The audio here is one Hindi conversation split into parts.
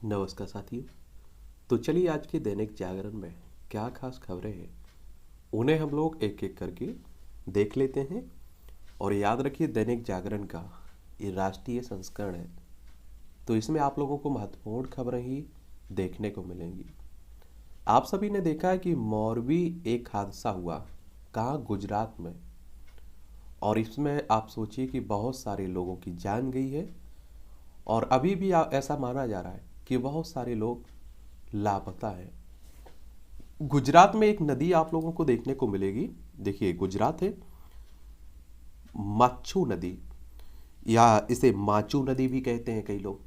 नमस्कार साथियों। तो चलिए आज के दैनिक जागरण में क्या खास खबरें हैं उन्हें हम लोग एक एक करके देख लेते हैं। और याद रखिए दैनिक जागरण का ये राष्ट्रीय संस्करण है, तो इसमें आप लोगों को महत्वपूर्ण खबरें ही देखने को मिलेंगी। आप सभी ने देखा है कि मोरबी एक हादसा हुआ, कहाँ, गुजरात में। और इसमें आप सोचिए कि बहुत सारे लोगों की जान गई है और अभी भी ऐसा माना जा रहा है कि बहुत सारे लोग लापता हैं। गुजरात में एक नदी आप लोगों को देखने को मिलेगी। देखिए गुजरात है, माच्छू नदी या इसे माचू नदी भी कहते हैं कई लोग।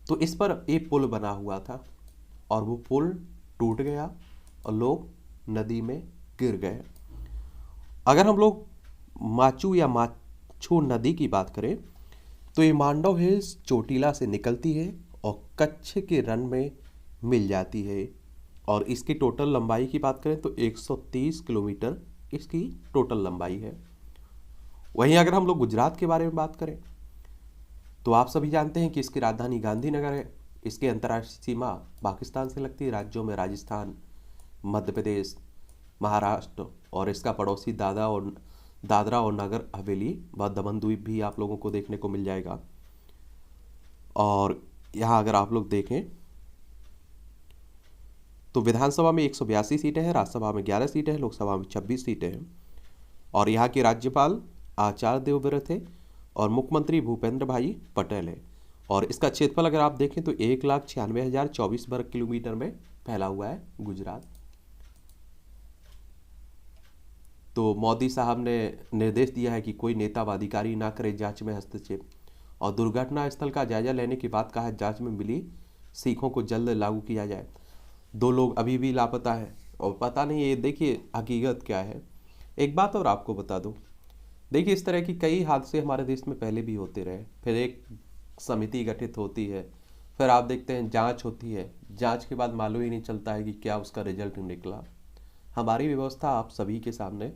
तो इस पर एक पुल बना हुआ था और वो पुल टूट गया और लोग नदी में गिर गए। अगर हम लोग माचू या माच्छू नदी की बात करें तो ये मांडव हिल्स चोटीला से निकलती है और कच्छ के रण में मिल जाती है। और इसकी टोटल लंबाई की बात करें तो 130 किलोमीटर इसकी टोटल लंबाई है। वहीं अगर हम लोग गुजरात के बारे में बात करें तो आप सभी जानते हैं कि इसकी राजधानी गांधीनगर है। इसकी अंतर्राष्ट्रीय सीमा पाकिस्तान से लगती है। राज्यों में राजस्थान, मध्य प्रदेश, महाराष्ट्र और इसका पड़ोसी दादरा और नगर हवेली व दमन द्वीप भी आप लोगों को देखने को मिल जाएगा। और यहाँ अगर आप लोग देखें तो विधानसभा में 182 सीटें हैं, राज्यसभा में 11 सीटें हैं, लोकसभा में 26 सीटें हैं। और यहाँ के राज्यपाल आचार्य देवव्रत है और मुख्यमंत्री भूपेंद्र भाई पटेल है। और इसका क्षेत्रफल अगर आप देखें तो 1,96,024 वर्ग किलोमीटर में फैला हुआ है गुजरात। तो मोदी साहब ने निर्देश दिया है कि कोई नेता व अधिकारी ना करे जांच में हस्तक्षेप। और दुर्घटना स्थल का जायजा लेने के बाद कहा जांच में मिली सीखों को जल्द लागू किया जाए। 2 लोग अभी भी लापता हैं और पता नहीं ये देखिए हकीकत क्या है। एक बात और आपको बता दूं, देखिए इस तरह की कई हादसे हमारे देश में पहले भी होते रहे। फिर एक समिति गठित होती है, फिर आप देखते हैं जांच होती है, जांच के बाद मालूम ही नहीं चलता है कि क्या उसका रिजल्ट निकला। हमारी व्यवस्था आप सभी के सामने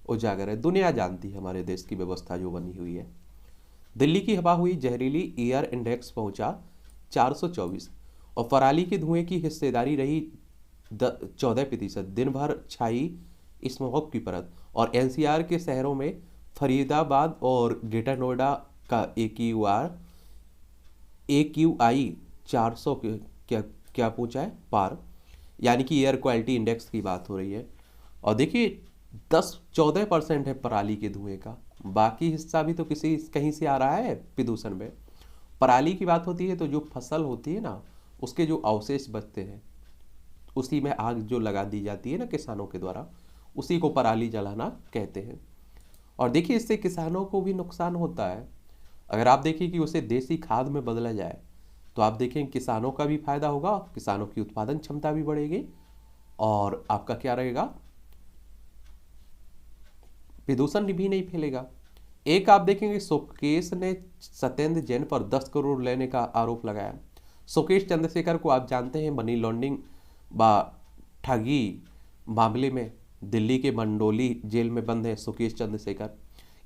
उजागर है, दुनिया जानती है हमारे देश की व्यवस्था जो बनी हुई है। दिल्ली की हवा हुई जहरीली, एयर इंडेक्स पहुंचा 424 और पराली के धुएं की हिस्सेदारी रही 14%। दिन भर छाई स्मॉग की परत। और एनसीआर के शहरों में फरीदाबाद और ग्रेटर नोएडा का AQI 400 क्या क्या पूछा है पार, यानी कि एयर क्वालिटी इंडेक्स की बात हो रही है। और देखिए 10-14% है पराली के धुएं का, बाकी हिस्सा भी तो किसी कहीं से आ रहा है प्रदूषण में। पराली की बात होती है तो जो फसल होती है ना, उसके जो अवशेष बचते हैं उसी में आग जो लगा दी जाती है ना किसानों के द्वारा, उसी को पराली जलाना कहते हैं। और देखिए इससे किसानों को भी नुकसान होता है। अगर आप देखिए कि उसे देसी खाद में बदला जाए तो आप देखें किसानों का भी फायदा होगा, किसानों की उत्पादन क्षमता भी बढ़ेगी और आपका क्या रहेगा, प्रदूषण भी नहीं फैलेगा। एक आप देखेंगे सुकेश ने सत्येंद्र जैन पर 10 करोड़ लेने का आरोप लगाया। सुकेश चंद्रशेखर को आप जानते हैं मनी लॉन्ड्रिंग व ठगी मामले में दिल्ली के मंडोली जेल में बंद है सुकेश चंद्रशेखर।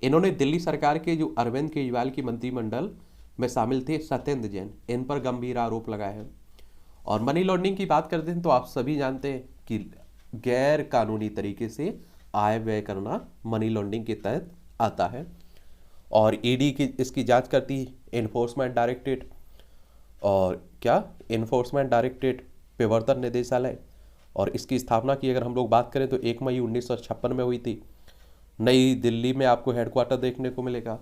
इन्होंने दिल्ली सरकार के जो अरविंद केजरीवाल की मंत्रिमंडल में शामिल थे सत्येंद्र जैन, इन पर गंभीर आरोप लगाए हैं। और मनी लॉन्ड्रिंग की बात करते हैं तो आप सभी जानते हैं कि गैर कानूनी तरीके से आय व्यय करना मनी लॉन्ड्रिंग के तहत आता है। और ईडी की इसकी जांच करती है इन्फोर्समेंट डायरेक्टरेट, और क्या इन्फोर्समेंट डायरेक्टरेट प्रवर्तन निदेशालय। और इसकी स्थापना की अगर हम लोग बात करें तो 1 मई 1956 में हुई थी। नई दिल्ली में आपको हेडक्वार्टर देखने को मिलेगा,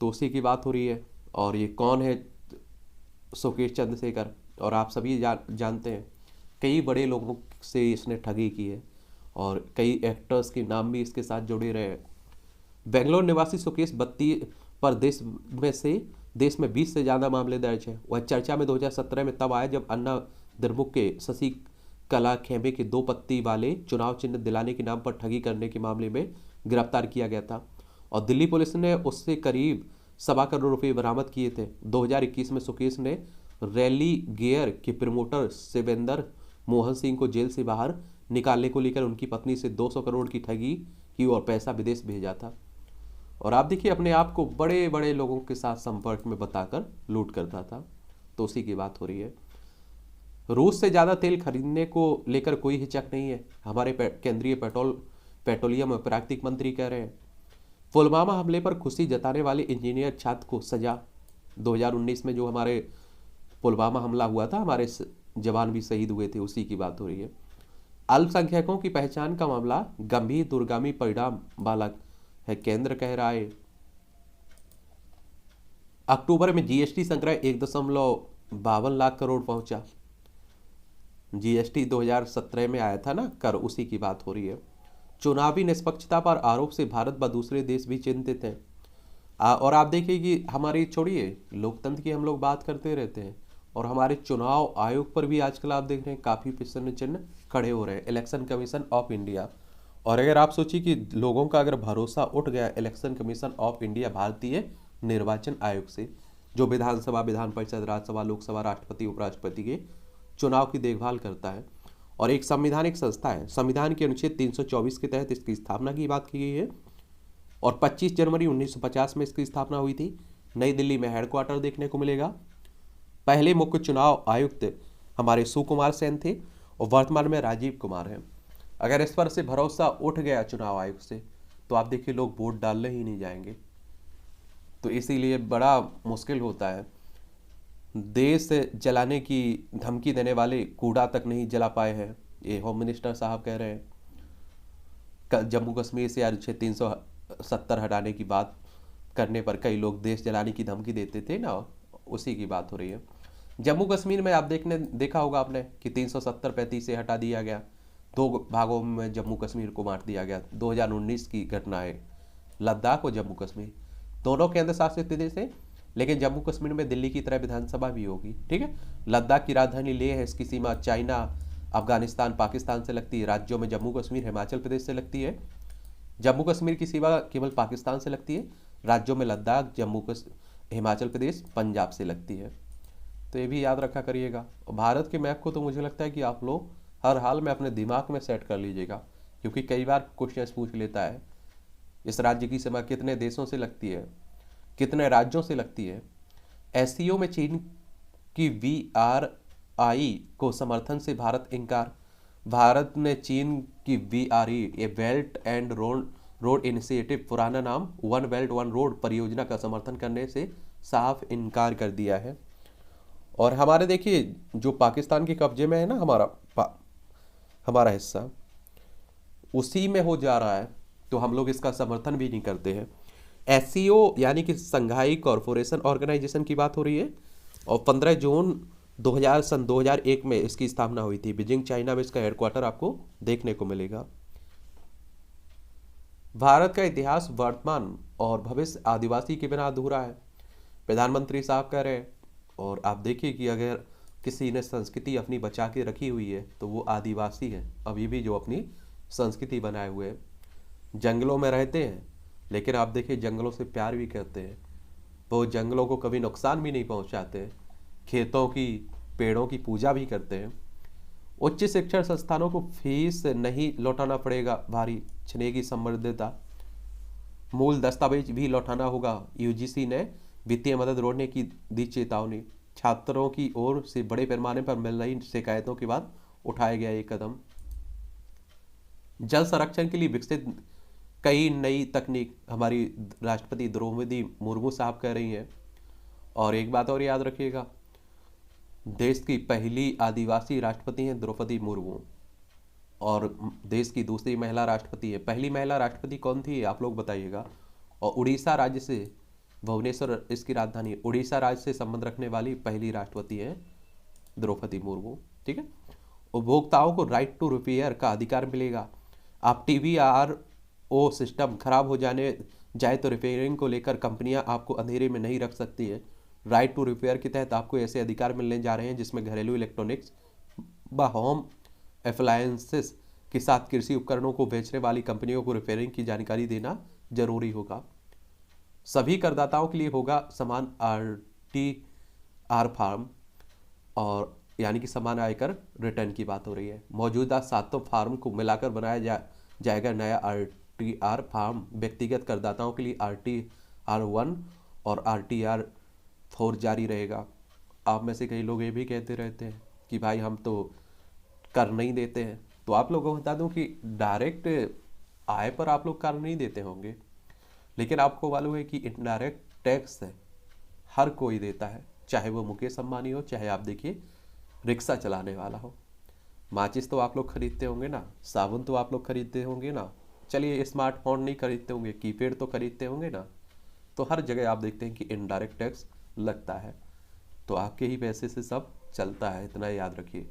तो उसी की बात हो रही है। और ये कौन है सुकेश चंद्रशेखर, और आप सभी जानते हैं कई बड़े लोगों से इसने ठगी की है और कई एक्टर्स के नाम भी इसके साथ जुड़े रहे हैं। बेंगलोर निवासी सुकेश 32 पर देश में 20 से ज़्यादा मामले दर्ज हैं। वह चर्चा में 2017 में तब आया जब अन्ना द्रमुक के शशि कला खेमे के 2 पत्ती वाले चुनाव चिन्ह दिलाने के नाम पर ठगी करने के मामले में गिरफ्तार किया गया था और दिल्ली पुलिस ने उससे करीब 1.25 करोड़ रुपये बरामद किए थे। 2021 में सुकेश ने रैली गेयर के प्रमोटर शिवेंद्र मोहन सिंह को जेल से बाहर निकालने को लेकर उनकी पत्नी से 200 करोड़ की ठगी की और पैसा विदेश भेजा था। और आप देखिए अपने आप को बड़े बड़े लोगों के साथ संपर्क में बताकर लूट करता था। तो उसी की बात हो रही है। रूस से ज़्यादा तेल खरीदने को लेकर कोई हिचक नहीं है, हमारे केंद्रीय पेट्रोलियम और प्राकृतिक मंत्री कह रहे हैं। पुलवामा हमले पर खुशी जताने वाले इंजीनियर छात्र को सजा। 2019 में जो हमारे पुलवामा हमला हुआ था, हमारे जवान भी शहीद हुए थे, उसी की बात हो रही है। अल्पसंख्यकों की पहचान का मामला गंभीर दूरगामी परिणाम वाला है, केंद्र कह रहा है। अक्टूबर में जीएसटी संग्रह 1.52 लाख करोड़ पहुंचा। जीएसटी 2017 में आया था ना कर, उसी की बात हो रही है। चुनावी निष्पक्षता पर आरोप से भारत व दूसरे देश भी चिंतित हैं। और आप देखिए कि हमारी, छोड़िए लोकतंत्र की, हम लोग बात करते रहते हैं, और हमारे चुनाव आयोग पर भी आजकल आप देख रहे हैं काफ़ी प्रश्न चिन्ह खड़े हो रहे हैं, इलेक्शन कमीशन ऑफ इंडिया। और अगर आप सोचिए कि लोगों का अगर भरोसा उठ गया इलेक्शन कमीशन ऑफ इंडिया, भारतीय निर्वाचन आयोग से, जो विधानसभा, विधान परिषद, राज्यसभा, लोकसभा, राष्ट्रपति, उपराष्ट्रपति के चुनाव की देखभाल करता है और एक संवैधानिक संस्था है। संविधान के अनुच्छेद 324 के तहत इसकी स्थापना की बात की गई है और 25 जनवरी 1950 में इसकी स्थापना हुई थी। नई दिल्ली में हेडक्वार्टर देखने को मिलेगा। पहले मुख्य चुनाव आयुक्त हमारे सुकुमार सेन थे और वर्तमान में राजीव कुमार हैं। अगर इस पर से भरोसा उठ गया चुनाव आयोग से, तो आप देखिए लोग वोट डालने ही नहीं जाएंगे। तो इसीलिए बड़ा मुश्किल होता है। देश जलाने की धमकी देने वाले कूड़ा तक नहीं जला पाए हैं, ये होम मिनिस्टर साहब कह रहे हैं। जम्मू कश्मीर से अनुच्छेद 370 हटाने की बात करने पर कई लोग देश जलाने की धमकी देते थे ना, उसी की बात हो रही है। जम्मू कश्मीर में आप देखा होगा आपने कि 370-35 से हटा दिया गया, 2 भागों में जम्मू कश्मीर को बांट दिया गया। 2019 की घटना है। लद्दाख और जम्मू कश्मीर दोनों केंद्र शासित प्रदेश है, लेकिन जम्मू कश्मीर में दिल्ली की तरह विधानसभा भी होगी, ठीक है। लद्दाख की राजधानी लेह है, इसकी सीमा चाइना, अफगानिस्तान, पाकिस्तान से लगती है। राज्यों में जम्मू कश्मीर हिमाचल प्रदेश से लगती है। जम्मू कश्मीर की सीमा केवल पाकिस्तान से लगती है। राज्यों में लद्दाख, हिमाचल प्रदेश, पंजाब से लगती है। तो ये भी याद रखा करिएगा। भारत के मैप को तो मुझे लगता है कि आप लोग हर हाल में अपने दिमाग में सेट कर लीजिएगा, क्योंकि कई बार क्वेश्चन पूछ लेता है इस राज्य की सीमा कितने देशों से लगती है, कितने राज्यों से लगती है। एससीओ में चीन की VRI को समर्थन से भारत इनकार। भारत ने चीन की VRE, ये बेल्ट एंड रोड इनिशिएटिव, पुराना नाम वन बेल्ट वन रोड परियोजना का समर्थन करने से साफ इनकार कर दिया है। और हमारे देखिए जो पाकिस्तान के कब्जे में है ना हमारा हिस्सा, उसी में हो जा रहा है, तो हम लोग इसका समर्थन भी नहीं करते हैं। एससीओ यानी कि संघाई कॉरपोरेशन ऑर्गेनाइजेशन की बात हो रही है और 15 जून 2001 में इसकी स्थापना हुई थी। बीजिंग चाइना में इसका हेडक्वार्टर आपको देखने को मिलेगा। भारत का इतिहास, वर्तमान और भविष्य आदिवासी के बिना अधूरा है, प्रधानमंत्री साहब कह रहे हैं। और आप देखिए कि अगर किसी ने संस्कृति अपनी बचा के रखी हुई है तो वो आदिवासी है, अभी भी जो अपनी संस्कृति बनाए हुए हैं। जंगलों में रहते हैं, लेकिन आप देखिए जंगलों से प्यार भी करते हैं, वो जंगलों को कभी नुकसान भी नहीं पहुंचाते, खेतों की, पेड़ों की पूजा भी करते हैं। उच्च शिक्षण संस्थानों को फीस नहीं लौटाना पड़ेगा, भारी छिनेगी संबद्धता। मूल दस्तावेज भी लौटाना होगा। यूजीसी ने वित्तीय मदद रोकने की दी चेतावनी। छात्रों की ओर से बड़े पैमाने पर मिल रही शिकायतों के बाद उठाया गया ये कदम। जल संरक्षण के लिए विकसित कई नई तकनीक, हमारी राष्ट्रपति द्रौपदी मुर्मू साहब कह रही हैं। और एक बात और याद रखिएगा, देश की पहली आदिवासी राष्ट्रपति हैं द्रौपदी मुर्मू और देश की दूसरी महिला राष्ट्रपति है। पहली महिला राष्ट्रपति कौन थी आप लोग बताइएगा। और उड़ीसा राज्य से, भुवनेश्वर इसकी राजधानी है, उड़ीसा राज्य से संबंध रखने वाली पहली राष्ट्रपति है द्रौपदी मुर्मू, ठीक है। उपभोक्ताओं को राइट टू रिपेयर का अधिकार मिलेगा। आप TVRO सिस्टम खराब हो जाए तो रिपेयरिंग को लेकर कंपनियां आपको अंधेरे में नहीं रख सकती है। राइट टू रिपेयर के तहत आपको ऐसे अधिकार मिलने जा रहे हैं जिसमें घरेलू इलेक्ट्रॉनिक्स व होम अप्लायंसेस के साथ कृषि उपकरणों को बेचने वाली कंपनियों को रिपेयरिंग की जानकारी देना जरूरी होगा। सभी करदाताओं के लिए होगा समान RTR फॉर्म, और यानी कि समान आयकर रिटर्न की बात हो रही है। मौजूदा 7 फॉर्म को मिलाकर बनाया जाएगा नया RTR फॉर्म। व्यक्तिगत करदाताओं के लिए RTR 1 और RTR 4 जारी रहेगा। आप में से कई लोग ये भी कहते रहते हैं कि भाई हम तो कर नहीं देते हैं। तो आप लोगों को बता दूं कि डायरेक्ट आय पर आप लोग कर नहीं देते होंगे, लेकिन आपको मालूम है कि इनडायरेक्ट टैक्स है हर कोई देता है, चाहे वो मुकेश अंबानी हो, चाहे आप देखिए रिक्शा चलाने वाला हो। माचिस तो आप लोग खरीदते होंगे ना, साबुन तो आप लोग खरीदते होंगे ना, चलिए स्मार्टफोन नहीं खरीदते होंगे, कीपैड तो खरीदते होंगे ना। तो हर जगह आप देखते हैं कि इनडायरेक्ट टैक्स लगता है, तो आपके ही पैसे से सब चलता है, इतना याद रखिए।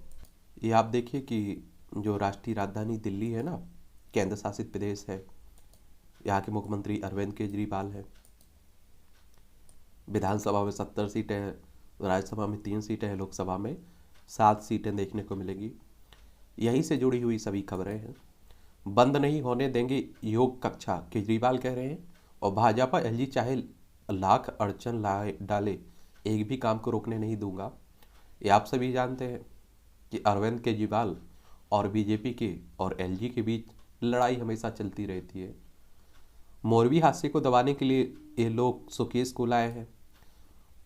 ये आप देखिए कि जो राष्ट्रीय राजधानी दिल्ली है ना, केंद्र शासित प्रदेश है, यहाँ के मुख्यमंत्री अरविंद केजरीवाल है। विधानसभा में 70 सीटें हैं, राज्यसभा में 3 सीटें हैं, लोकसभा में 7 सीटें देखने को मिलेगी। यहीं से जुड़ी हुई सभी खबरें हैं। बंद नहीं होने देंगे योग कक्षा, केजरीवाल कह रहे हैं। और भाजपा एलजी चाहे लाख अड़चन लाए डाले, एक भी काम को रोकने नहीं दूंगा। ये आप सभी जानते हैं कि अरविंद केजरीवाल और बीजेपी के और एलजी के बीच लड़ाई हमेशा चलती रहती है। मोरबी हादसे को दबाने के लिए ये लोग सुकेश को लाए हैं।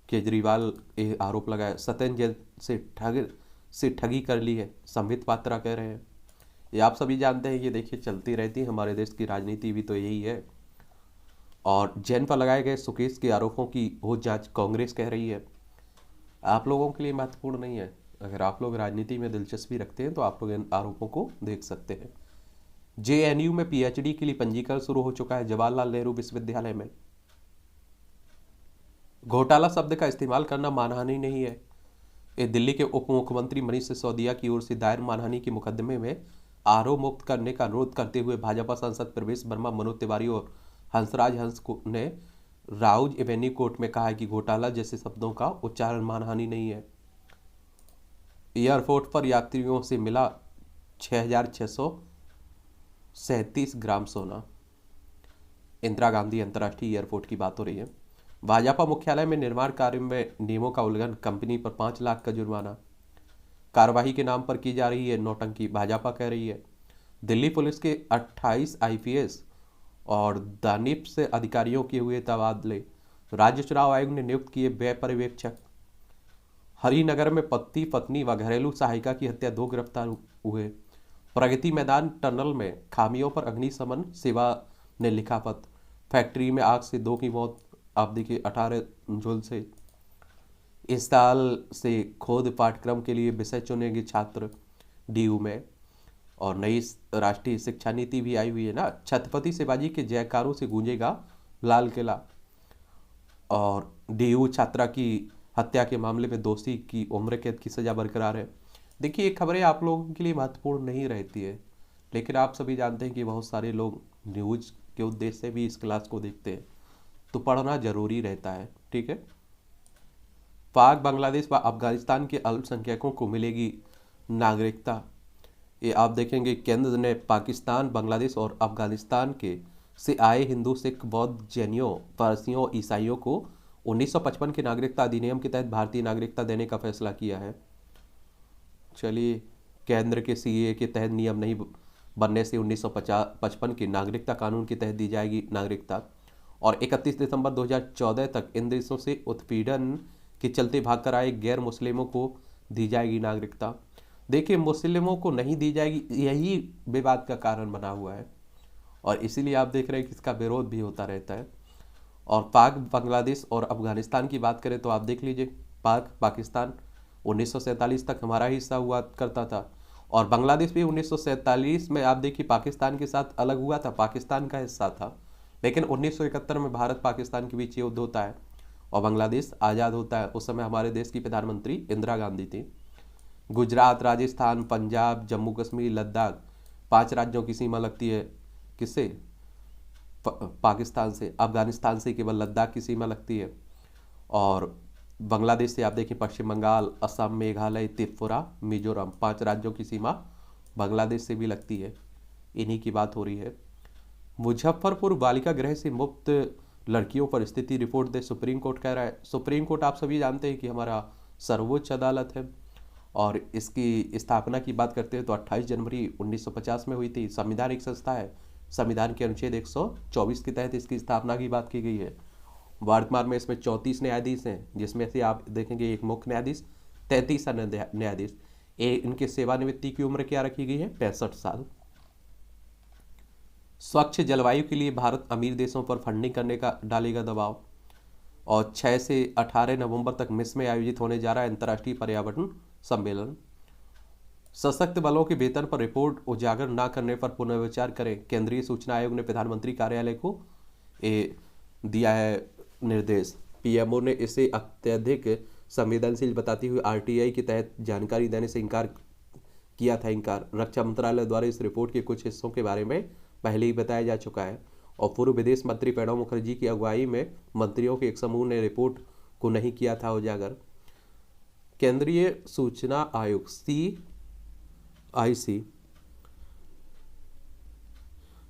केजरीवाल ये आरोप लगाया सत्येंद्र जैन से ठगी कर ली है, संबित पात्रा कह रहे हैं। ये आप सभी जानते हैं, ये देखिए चलती रहती है, हमारे देश की राजनीति भी तो यही है। और जैन पर लगाए गए सुकेश के आरोपों की हो जांच कांग्रेस कह रही है। आप लोगों के लिए महत्वपूर्ण नहीं है, अगर आप लोग राजनीति में दिलचस्पी रखते हैं तो आप लोग इन आरोपों को देख सकते हैं। जेएनयू में पीएचडी के लिए पंजीकरण शुरू हो चुका है, जवाहरलाल नेहरू विश्वविद्यालय में। घोटाला शब्द का इस्तेमाल करना मानहानि नहीं है। ये दिल्ली के उप मुख्यमंत्री मनीष सिसोदिया की ओर से दायर मानहानि के मुकदमे में आरोप मुक्त करने का अनुरोध करते हुए भाजपा सांसद प्रवेश वर्मा, मनोज तिवारी और हंसराज हंस ने राउज एवेन्यू कोर्ट में कहा है कि घोटाला जैसे शब्दों का उच्चारण मानहानि नहीं है। एयरपोर्ट पर यात्रियों से मिला 6,637 ग्राम सोना। इंदिरा गांधी अंतर्राष्ट्रीय एयरपोर्ट की बात हो रही है। भाजपा मुख्यालय में निर्माण कार्य में नियमों का उल्लंघन, कंपनी पर 5 लाख का जुर्माना। कार्यवाही के नाम पर की जा रही है नौटंकी, भाजपा कह रही है। दिल्ली पुलिस के 28 आईपीएस और दानिप से अधिकारियों के हुए तबादले। राज्य चुनाव आयोग ने नियुक्त किए व्यय पर्यवेक्षक। हरिनगर में पति पत्नी व घरेलू सहायिका की हत्या, 2 गिरफ्तार हुए। प्रगति मैदान टनल में खामियों पर अग्निशमन सेवा ने लिखा पत्र। फैक्ट्री में आग से 2 की मौत, आप देखिए 18 झुलसे। इस साल से खोद पाठ्यक्रम के लिए विषय चुनेंगे छात्र डीयू में। और नई राष्ट्रीय शिक्षा नीति भी आई हुई है ना। छत्रपति शिवाजी के जयकारों से गूंजेगा लाल किला। और डीयू छात्रा की हत्या के मामले में दोषी की उम्र कैद की सजा बरकरार है। देखिए ये खबरें आप लोगों के लिए महत्वपूर्ण नहीं रहती है, लेकिन आप सभी जानते हैं कि बहुत सारे लोग न्यूज के उद्देश्य से भी इस क्लास को देखते हैं, तो पढ़ना जरूरी रहता है, ठीक है। पाक, बांग्लादेश व अफगानिस्तान के अल्पसंख्यकों को मिलेगी नागरिकता। ये आप देखेंगे केंद्र ने पाकिस्तान, बांग्लादेश और अफगानिस्तान के से आए हिंदू, सिख, बौद्ध, जैनियों, पारसियों, ईसाइयों को 1955 के नागरिकता अधिनियम के तहत भारतीय नागरिकता देने का फैसला किया है। चलिए, केंद्र के सीएए के तहत नियम नहीं बनने से 1955 के नागरिकता कानून के तहत दी जाएगी नागरिकता। और 31 दिसंबर 2014 तक इन देशों से उत्पीड़न के चलते भागकर आए गैर मुस्लिमों को दी जाएगी नागरिकता। देखिए मुस्लिमों को नहीं दी जाएगी, यही विवाद का कारण बना हुआ है, और इसीलिए आप देख रहे हैं कि इसका विरोध भी होता रहता है। और पाक, बांग्लादेश और अफगानिस्तान की बात करें तो आप देख लीजिए, पाकिस्तान 1947 तक हमारा हिस्सा हुआ करता था, और बांग्लादेश भी 1947 में आप देखिए पाकिस्तान के साथ अलग हुआ था, पाकिस्तान का हिस्सा था। लेकिन 1971 में भारत पाकिस्तान के बीच युद्ध होता है और बांग्लादेश आज़ाद होता है। उस समय हमारे देश की प्रधानमंत्री इंदिरा गांधी थी। गुजरात, राजस्थान, पंजाब, जम्मू कश्मीर, लद्दाख 5 राज्यों की सीमा लगती है किससे? पाकिस्तान से। अफगानिस्तान से केवल लद्दाख की सीमा लगती है। और बांग्लादेश से आप देखिए पश्चिम बंगाल, असम, मेघालय, त्रिपुरा, मिजोरम 5 राज्यों की सीमा बांग्लादेश से भी लगती है। इन्हीं की बात हो रही है। मुजफ्फरपुर बालिका गृह से मुक्त लड़कियों पर स्थिति रिपोर्ट दे, सुप्रीम कोर्ट कह रहा है। सुप्रीम कोर्ट आप सभी जानते हैं कि हमारा सर्वोच्च अदालत है, और इसकी स्थापना की बात करते हैं तो 28 जनवरी 1950 में हुई थी। संविधान एक संस्था है, संविधान के अनुच्छेद 124 के तहत इसकी स्थापना की बात की गई है। वर्तमान में इसमें 34 न्यायाधीश हैं, जिसमें से आप देखेंगे एक मुख्य न्यायाधीश, 33 अन्य न्यायाधीश। इनकी सेवानिवृत्ति की उम्र क्या रखी गई है? 65 साल। स्वच्छ जलवायु के लिए भारत अमीर देशों पर फंडिंग करने का डालेगा दबाव। और 6 से 18 नवंबर तक मिस में आयोजित होने जा रहा है अंतर्राष्ट्रीय पर्यावरण सम्मेलन। सशक्त बलों के वेतन पर रिपोर्ट उजागर न करने पर पुनर्विचार करें। केंद्रीय सूचना आयोग ने प्रधानमंत्री कार्यालय को दिया है निर्देश। पीएमओ ने इसे अत्यधिक संवेदनशील बताते हुए आरटीआई के तहत जानकारी देने से इनकार किया था। रक्षा मंत्रालय द्वारा इस रिपोर्ट के कुछ हिस्सों के बारे में पहले ही बताया जा चुका है और पूर्व विदेश मंत्री प्रणब मुखर्जी की अगुवाई में मंत्रियों के एक समूह ने रिपोर्ट को नहीं किया था उजागर। केंद्रीय सूचना आयोग CIC,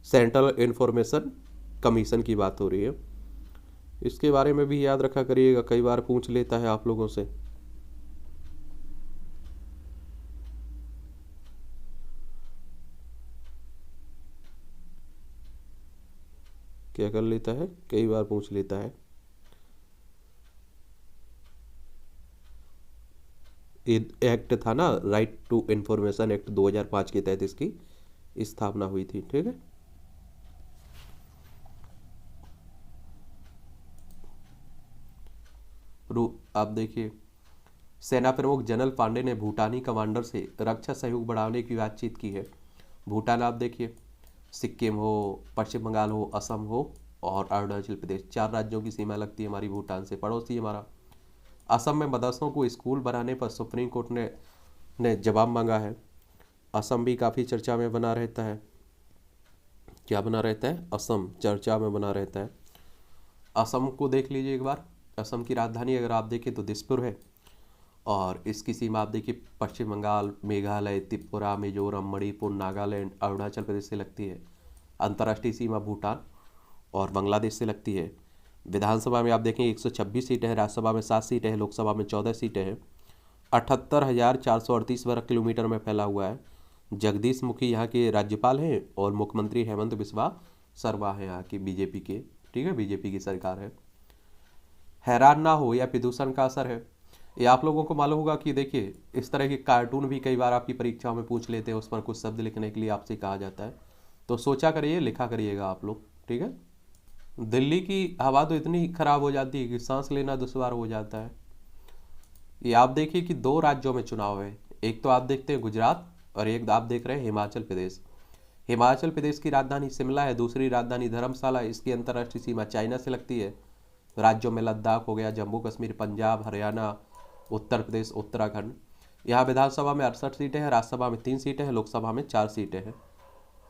सेंट्रल इंफॉर्मेशन कमीशन की बात हो रही है। इसके बारे में भी याद रखा करिएगा, कई बार पूछ लेता है आप लोगों से। क्या कर लेता है, कई बार पूछ लेता है। एक्ट था ना, राइट टू इंफॉर्मेशन एक्ट 2005 के तहत इसकी स्थापना हुई थी। ठीक है, आप देखिए, सेना प्रमुख जनरल पांडे ने भूटानी कमांडर से रक्षा सहयोग बढ़ाने की बातचीत की है। भूटान आप देखिए, सिक्किम हो, पश्चिम बंगाल हो, असम हो और अरुणाचल प्रदेश, 4 राज्यों की सीमा लगती है हमारी भूटान से, पड़ोसी हमारा। असम में मदरसों को स्कूल बनाने पर सुप्रीम कोर्ट ने जवाब मांगा है। असम भी काफ़ी चर्चा में बना रहता है। क्या बना रहता है? असम चर्चा में बना रहता है। असम को देख लीजिए एक बार। असम की राजधानी अगर आप देखें तो दिसपुर है और इसकी सीमा आप देखिए पश्चिम बंगाल, मेघालय, त्रिपुरा, मिजोरम, मणिपुर, नागालैंड, अरुणाचल प्रदेश से लगती है। अंतर्राष्ट्रीय सीमा भूटान और बांग्लादेश से लगती है। विधानसभा में आप देखें 126 सीटें हैं, राज्यसभा में 7 सीटें हैं, लोकसभा में 14 सीटें हैं। 78,438 वर्ग किलोमीटर में फैला हुआ है। जगदीश मुखी यहाँ के राज्यपाल हैं और मुख्यमंत्री हेमंत बिस्वा शर्मा हैं यहाँ के बीजेपी के। ठीक है, बीजेपी की सरकार है। हैरान ना हो, या प्रदूषण का असर है। ये आप लोगों को मालूम होगा कि देखिए इस तरह के कार्टून भी कई बार आपकी परीक्षाओं में पूछ लेते हैं, उस पर कुछ शब्द लिखने के लिए आपसे कहा जाता है, तो सोचा करिए, लिखा करिएगा आप लोग। ठीक है, दिल्ली की हवा तो इतनी खराब हो जाती है कि सांस लेना दुश्वार हो जाता है। ये आप देखिए कि 2 राज्यों में चुनाव है, एक तो आप देखते हैं गुजरात और एक आप देख रहे हैं हिमाचल प्रदेश। हिमाचल प्रदेश की राजधानी शिमला है, दूसरी राजधानी धर्मशाला। इसकी अंतर्राष्ट्रीय सीमा चाइना से लगती है। राज्यों में लद्दाख हो गया, जम्मू कश्मीर, पंजाब, हरियाणा, उत्तर प्रदेश, उत्तराखंड। यहाँ विधानसभा में 68 सीटें हैं, राज्यसभा में 3 सीटें हैं, लोकसभा में 4 सीटें हैं।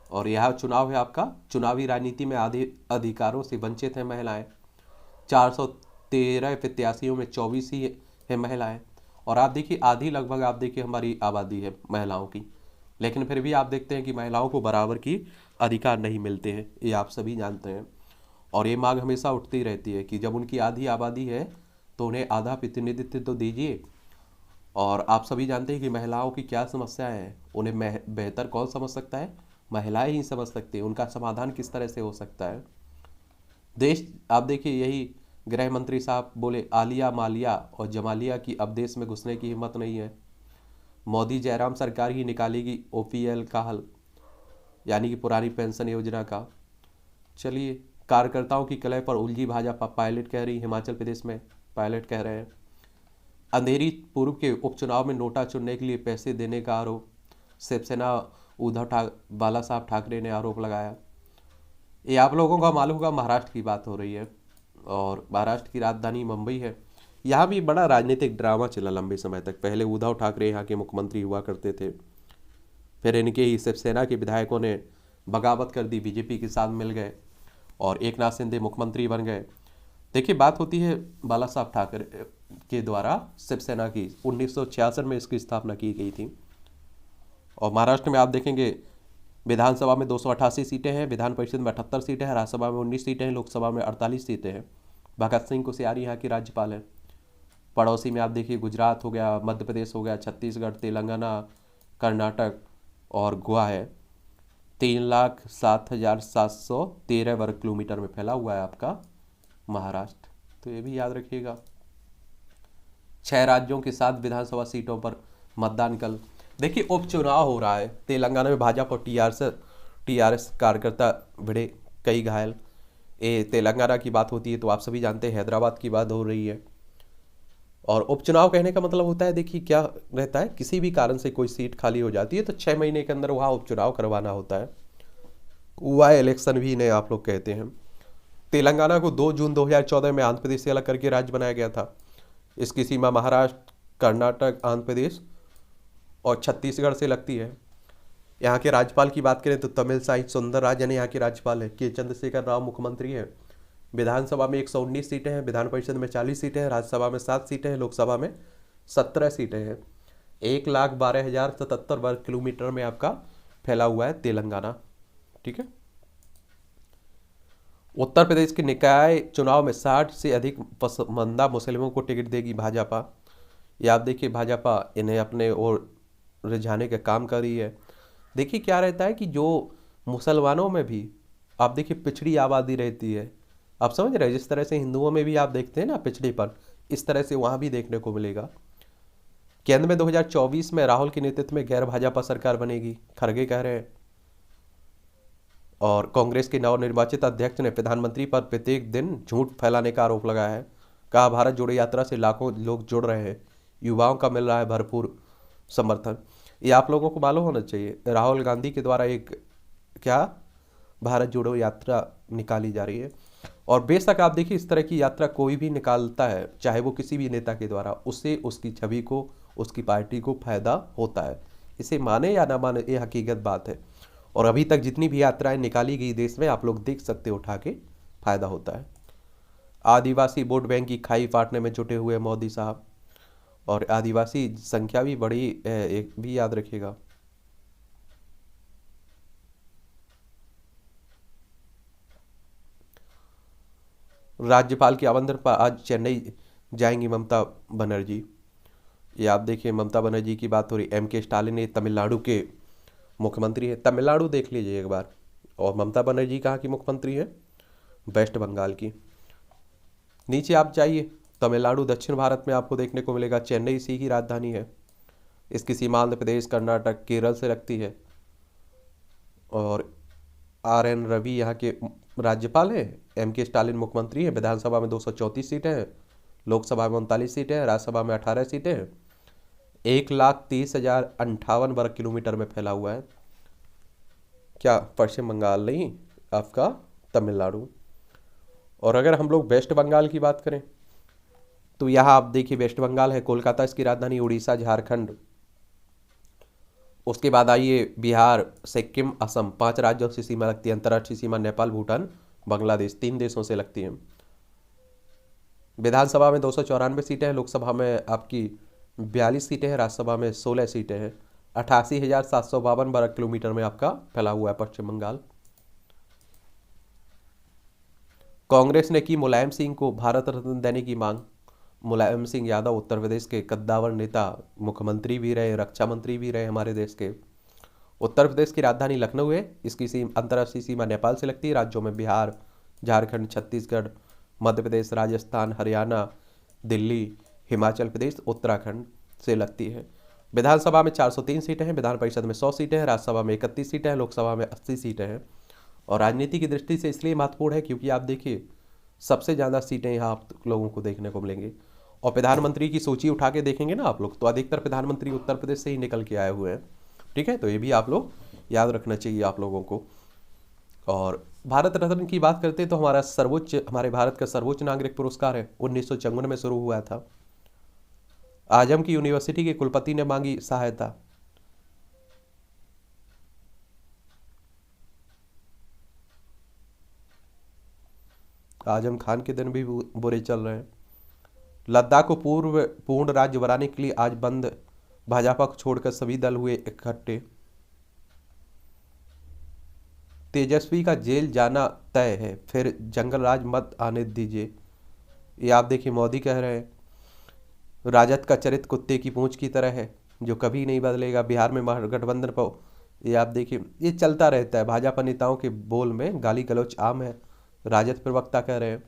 और यह चुनाव है आपका, चुनावी राजनीति में आधे अधिकारों से वंचित हैं महिलाएं। 413 प्रत्याशियों में 24 ही है महिलाएं। और आप देखिए आधी लगभग आप देखिए हमारी आबादी है महिलाओं की, लेकिन फिर भी आप देखते हैं कि महिलाओं को बराबर की अधिकार नहीं मिलते हैं, ये आप सभी जानते हैं। और ये मांग हमेशा उठती रहती है कि जब उनकी आधी आबादी है तो उन्हें आधा प्रतिनिधित्व तो दीजिए। और आप सभी जानते हैं कि महिलाओं की क्या समस्या है, उन्हें बेहतर कौन समझ सकता है? महिलाएं ही समझ सकती हैं। उनका समाधान किस तरह से हो सकता है। देश आप देखिए, यही गृह मंत्री साहब बोले आलिया, मालिया और जमालिया की अब देश में घुसने की हिम्मत नहीं है। मोदी जयराम सरकार ही निकालेगी OPL का हल, यानी कि पुरानी पेंशन योजना का। चलिए, कार्यकर्ताओं की कलह पर उलझी भाजपा, पायलट कह रही, हिमाचल प्रदेश में पायलट कह रहे हैं। अंधेरी पूर्व के उपचुनाव में नोटा चुनने के लिए पैसे देने का आरोप, शिवसेना बाला साहब ठाकरे ने आरोप लगाया। ये आप लोगों का मालूम होगा, महाराष्ट्र की बात हो रही है और महाराष्ट्र की राजधानी मुंबई है। यहाँ भी बड़ा राजनीतिक ड्रामा चला लंबे समय तक। पहले उद्धव ठाकरे यहाँ के मुख्यमंत्री हुआ करते थे, फिर इनके ही शिवसेना के विधायकों ने बगावत कर दी, बीजेपी के साथ मिल गए और एकनाथ शिंदे मुख्यमंत्री बन गए। देखिए बात होती है बाला साहब ठाकरे के द्वारा शिवसेना की 1966 में इसकी स्थापना की गई थी। और महाराष्ट्र में आप देखेंगे विधानसभा में 288 सीटें हैं, विधान परिषद में 78 सीटें हैं, राज्यसभा में 19 सीटें हैं, लोकसभा में 48 सीटें हैं। भगत सिंह कोश्यारी यहाँ के राज्यपाल हैं। पड़ोसी में आप देखिए गुजरात हो गया, मध्य प्रदेश हो गया, छत्तीसगढ़, तेलंगाना, कर्नाटक और गोवा है। 3,07,713 वर्ग किलोमीटर में फैला हुआ है आपका महाराष्ट्र। तो ये भी याद रखिएगा। 6 राज्यों के 7 विधानसभा सीटों पर मतदान कल। देखिए उपचुनाव हो रहा है तेलंगाना में, भाजपा और टीआरएस कार्यकर्ता भिड़े, कई घायल। ये तेलंगाना की बात होती है तो आप सभी जानते हैं हैदराबाद की बात हो रही है। और उपचुनाव कहने का मतलब होता है, देखिए क्या रहता है, किसी भी कारण से कोई सीट खाली हो जाती है तो 6 महीने के अंदर वहाँ उपचुनाव करवाना होता है, हुआ इलेक्शन भी इन्हें आप लोग कहते हैं। तेलंगाना को 2 जून 2014 में आंध्र प्रदेश से अलग करके राज्य बनाया गया था। इसकी सीमा महाराष्ट्र, कर्नाटक, आंध्र प्रदेश और छत्तीसगढ़ से लगती है। यहाँ के राज्यपाल की बात करें तो तमिलसाई सुंदरराजन यहाँ के राज्यपाल है। के चंद्रशेखर राव मुख्यमंत्री हैं। विधानसभा में 119 सीटें हैं, विधान परिषद में 40 सीटें हैं, राज्यसभा में 7 सीटें हैं, लोकसभा में 17 सीटें हैं। 1,12,077 वर्ग किलोमीटर में आपका फैला हुआ है तेलंगाना। ठीक है। उत्तर प्रदेश के निकाय चुनाव में 60 से अधिक पसमानदा मुस्लिमों को टिकट देगी भाजपा। ये आप देखिए भाजपा इन्हें अपने ओर रिझाने का काम कर रही है। देखिए क्या रहता है कि जो मुसलमानों में भी आप देखिए पिछड़ी आबादी रहती है, आप समझ रहे हैं, जिस तरह से हिंदुओं में भी आप देखते हैं ना पिछड़ेपन, इस तरह से वहाँ भी देखने को मिलेगा। केंद्र में 2024 में राहुल के नेतृत्व में गैर भाजपा सरकार बनेगी, खड़गे कह रहे हैं। और कांग्रेस के नवनिर्वाचित अध्यक्ष ने प्रधानमंत्री पर प्रत्येक दिन झूठ फैलाने का आरोप लगाया है। कहा भारत जोड़ो यात्रा से लाखों लोग जुड़ रहे हैं, युवाओं का मिल रहा है भरपूर समर्थन। ये आप लोगों को मालूम होना चाहिए, राहुल गांधी के द्वारा एक क्या भारत जोड़ो यात्रा निकाली जा रही है। और बेशक आप देखिए इस तरह की यात्रा कोई भी निकालता है, चाहे वो किसी भी नेता के द्वारा, उससे उसकी छवि को, उसकी पार्टी को फायदा होता है। इसे माने या ना माने ये हकीकत बात है। और अभी तक जितनी भी यात्राएं निकाली गई देश में, आप लोग देख सकते उठा के, फायदा होता है। आदिवासी वोट बैंक की खाई फाटने में जुटे हुए मोदी साहब। और आदिवासी संख्या भी बड़ी है, एक भी याद रखिएगा। राज्यपाल के आमंत्रण पर आज चेन्नई जाएंगी ममता बनर्जी। ये आप देखिए ममता बनर्जी की बात हो रही। M.K. स्टालिन ने तमिलनाडु के मुख्यमंत्री है, तमिलनाडु देख लीजिए एक बार। और ममता बनर्जी कहाँ की मुख्यमंत्री है? वेस्ट बंगाल की। नीचे आप जाइए, तमिलनाडु दक्षिण भारत में आपको देखने को मिलेगा। चेन्नई इसी की राजधानी है। इसकी सीमा आंध्र प्रदेश, कर्नाटक, केरल से लगती है। और R.N. रवि यहाँ के राज्यपाल हैं। M.K. स्टालिन मुख्यमंत्री है। विधानसभा में 234 सीटें हैं, लोकसभा में 39 सीटें हैं, राज्यसभा में 18 सीटें हैं। 1,30,058 वर्ग किलोमीटर में फैला हुआ है। क्या पश्चिम बंगाल नहीं, आपका तमिलनाडु। और अगर हम लोग वेस्ट बंगाल की बात करें तो यहाँ आप देखिए वेस्ट बंगाल है, कोलकाता इसकी राजधानी, उड़ीसा, झारखंड, उसके बाद आइए बिहार, सिक्किम, असम, 5 राज्यों से सीमा लगती है। अंतर्राष्ट्रीय सीमा नेपाल, भूटान, बांग्लादेश, 3 देशों से लगती है। विधानसभा में 294 सीटें हैं, लोकसभा में आपकी 42 सीटें हैं, राज्यसभा में 16 सीटें हैं। 88,752 वर्ग किलोमीटर में आपका फैला हुआ है पश्चिम बंगाल। कांग्रेस ने की मुलायम सिंह को भारत रत्न देने की मांग। मुलायम सिंह यादव उत्तर प्रदेश के कद्दावर नेता, मुख्यमंत्री भी रहे, रक्षा मंत्री भी रहे हमारे देश के। उत्तर प्रदेश की राजधानी लखनऊ है। इसकी अंतर्राष्ट्रीय सीमा नेपाल से लगती है। राज्यों में बिहार, झारखंड, छत्तीसगढ़, मध्य प्रदेश, राजस्थान, हरियाणा, दिल्ली, हिमाचल प्रदेश, उत्तराखंड से लगती है। विधानसभा में 403 सीटें हैं, विधान परिषद में 100 सीटें हैं, राज्यसभा में 31 सीटें हैं, लोकसभा में 80 सीटें हैं। और राजनीति की दृष्टि से इसलिए महत्वपूर्ण है क्योंकि आप देखिए सबसे ज़्यादा सीटें यहाँ आप लोगों को देखने को मिलेंगी। और प्रधानमंत्री की सूची उठा के देखेंगे ना आप लोग, तो अधिकतर प्रधानमंत्री उत्तर प्रदेश से ही निकल के आए हुए हैं। ठीक है, तो ये भी आप लोग याद रखना चाहिए आप लोगों को। और भारत रत्न की बात करते हैं तो हमारे भारत का सर्वोच्च नागरिक पुरस्कार है, 1954 में शुरू हुआ था। आजम की यूनिवर्सिटी के कुलपति ने मांगी सहायता। आजम खान के दिन भी बुरे चल रहे हैं। लद्दाख को पूर्ण राज्य बनाने के लिए आज बंद, भाजपा को छोड़कर सभी दल हुए इकट्ठे। तेजस्वी का जेल जाना तय है, फिर जंगल राज मत आने दीजिए। ये आप देखिए मोदी कह रहे हैं। राजद का चरित्र कुत्ते की पूंछ की तरह है जो कभी नहीं बदलेगा। बिहार में महागठबंधन पर ये आप देखिए ये चलता रहता है। भाजपा नेताओं के बोल में गाली गलौच आम है, राजद प्रवक्ता कह रहे हैं।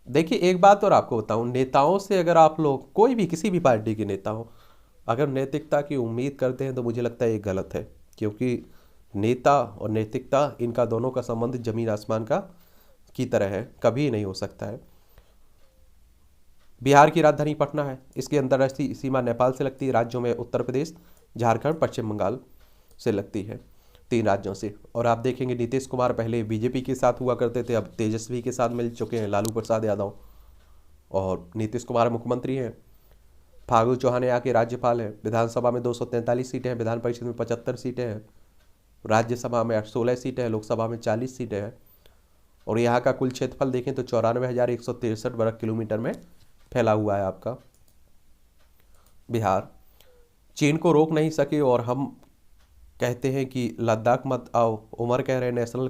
देखिए एक बात और आपको बताऊं, नेताओं से अगर आप लोग कोई भी किसी भी पार्टी के नेता हो अगर नैतिकता की उम्मीद करते हैं तो मुझे लगता है ये गलत है, क्योंकि नेता और नैतिकता इनका दोनों का संबंध जमीन आसमान का की तरह है, कभी नहीं हो सकता है। बिहार की राजधानी पटना है, इसकी अंतर्राष्ट्रीय सीमा नेपाल से लगती है, राज्यों में उत्तर प्रदेश, झारखंड, पश्चिम बंगाल से लगती है, 3 राज्यों से। और आप देखेंगे नीतीश कुमार पहले बीजेपी के साथ हुआ करते थे, अब तेजस्वी के साथ मिल चुके हैं, लालू प्रसाद यादव, और नीतीश कुमार मुख्यमंत्री हैं, फागू चौहान यहाँ के राज्यपाल हैं। विधानसभा में 243 सीटें हैं, विधान परिषद में 75 सीटें हैं, राज्यसभा में 16 सीटें हैं, लोकसभा में 40 सीटें हैं। और यहाँ का कुल क्षेत्रफल देखें तो 94,163 वर्ग किलोमीटर में फैला हुआ है आपका बिहार। चीन को रोक नहीं सके और हम कहते हैं कि लद्दाख मत आओ। उमर कह रहे हैं नेशनल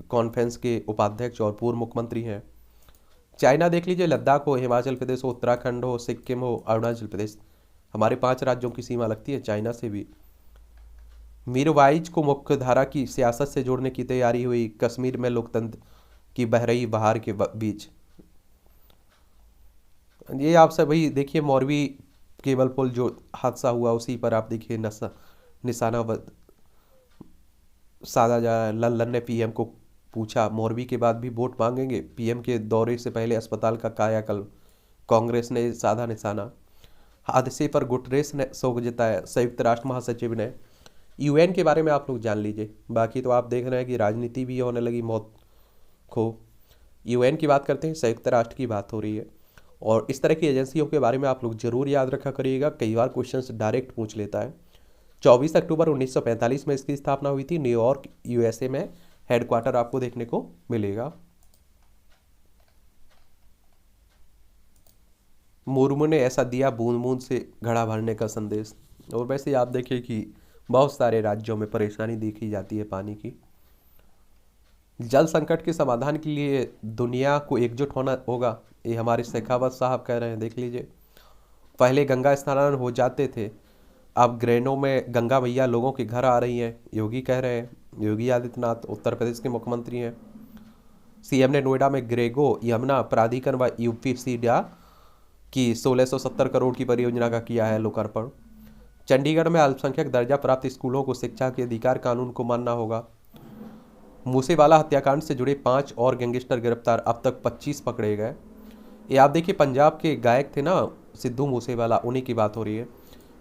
कॉन्फ्रेंस के उपाध्यक्ष और पूर्व मुख्यमंत्री हैं। चाइना देख लीजिए, लद्दाख हो, हिमाचल प्रदेश हो, उत्तराखंड हो, सिक्किम हो, अरुणाचल प्रदेश, हमारे 5 राज्यों की सीमा लगती है चाइना से भी। मीरवाइज को मुख्य धारा की सियासत से जोड़ने की तैयारी हुई, कश्मीर में लोकतंत्र की बह रही बहार के बीच। ये आप सब वही देखिए, मोरवी केबल पुल जो हादसा हुआ उसी पर आप देखिए निशाना साधा जा रहा है। लल्लन ने पीएम को पूछा, मोरवी के बाद भी वोट मांगेंगे, पीएम के दौरे से पहले अस्पताल का कायाकल्प, कांग्रेस ने साधा निशाना। हादसे पर गुटरेस ने शोक जताया, संयुक्त राष्ट्र महासचिव ने। यूएन के बारे में आप लोग जान लीजिए, बाकी तो आप देख रहे हैं कि राजनीति भी होने लगी मौत खो। यूएन की बात करते हैं, संयुक्त राष्ट्र की बात हो रही है। और इस तरह की एजेंसियों के बारे में आप लोग जरूर याद रखा करिएगा, कई बार क्वेश्चन डायरेक्ट पूछ लेता है। 24 अक्टूबर 1945 में इसकी स्थापना हुई थी, न्यूयॉर्क यूएसए में हेडक्वार्टर आपको देखने को मिलेगा। मुर्मू ने ऐसा दिया बूंद बूंद से घड़ा भरने का संदेश। और वैसे आप देखिए कि बहुत सारे राज्यों में परेशानी देखी जाती है पानी की। जल संकट के समाधान के लिए दुनिया को एकजुट होना होगा, ये हमारे शेखावत साहब कह रहे हैं। देख लीजिए, पहले गंगा स्नान हो जाते थे, अब ग्रेनों में गंगा मैया लोगों के घर आ रही हैं, योगी कह रहे हैं। योगी आदित्यनाथ उत्तर प्रदेश के मुख्यमंत्री हैं। सीएम ने नोएडा में ग्रेगो यमुना प्राधिकरण व यूपीसीडा की 1670 करोड़ की परियोजना का किया है लोकार्पण। चंडीगढ़ में अल्पसंख्यक दर्जा प्राप्त स्कूलों को शिक्षा के अधिकार कानून को मानना होगा। मूसेवाला हत्याकांड से जुड़े 5 और गैंगस्टर गिरफ्तार, अब तक 25 पकड़े गए। ये आप देखिए, पंजाब के गायक थे ना सिद्धू मूसेवाला, उन्हीं की बात हो रही है।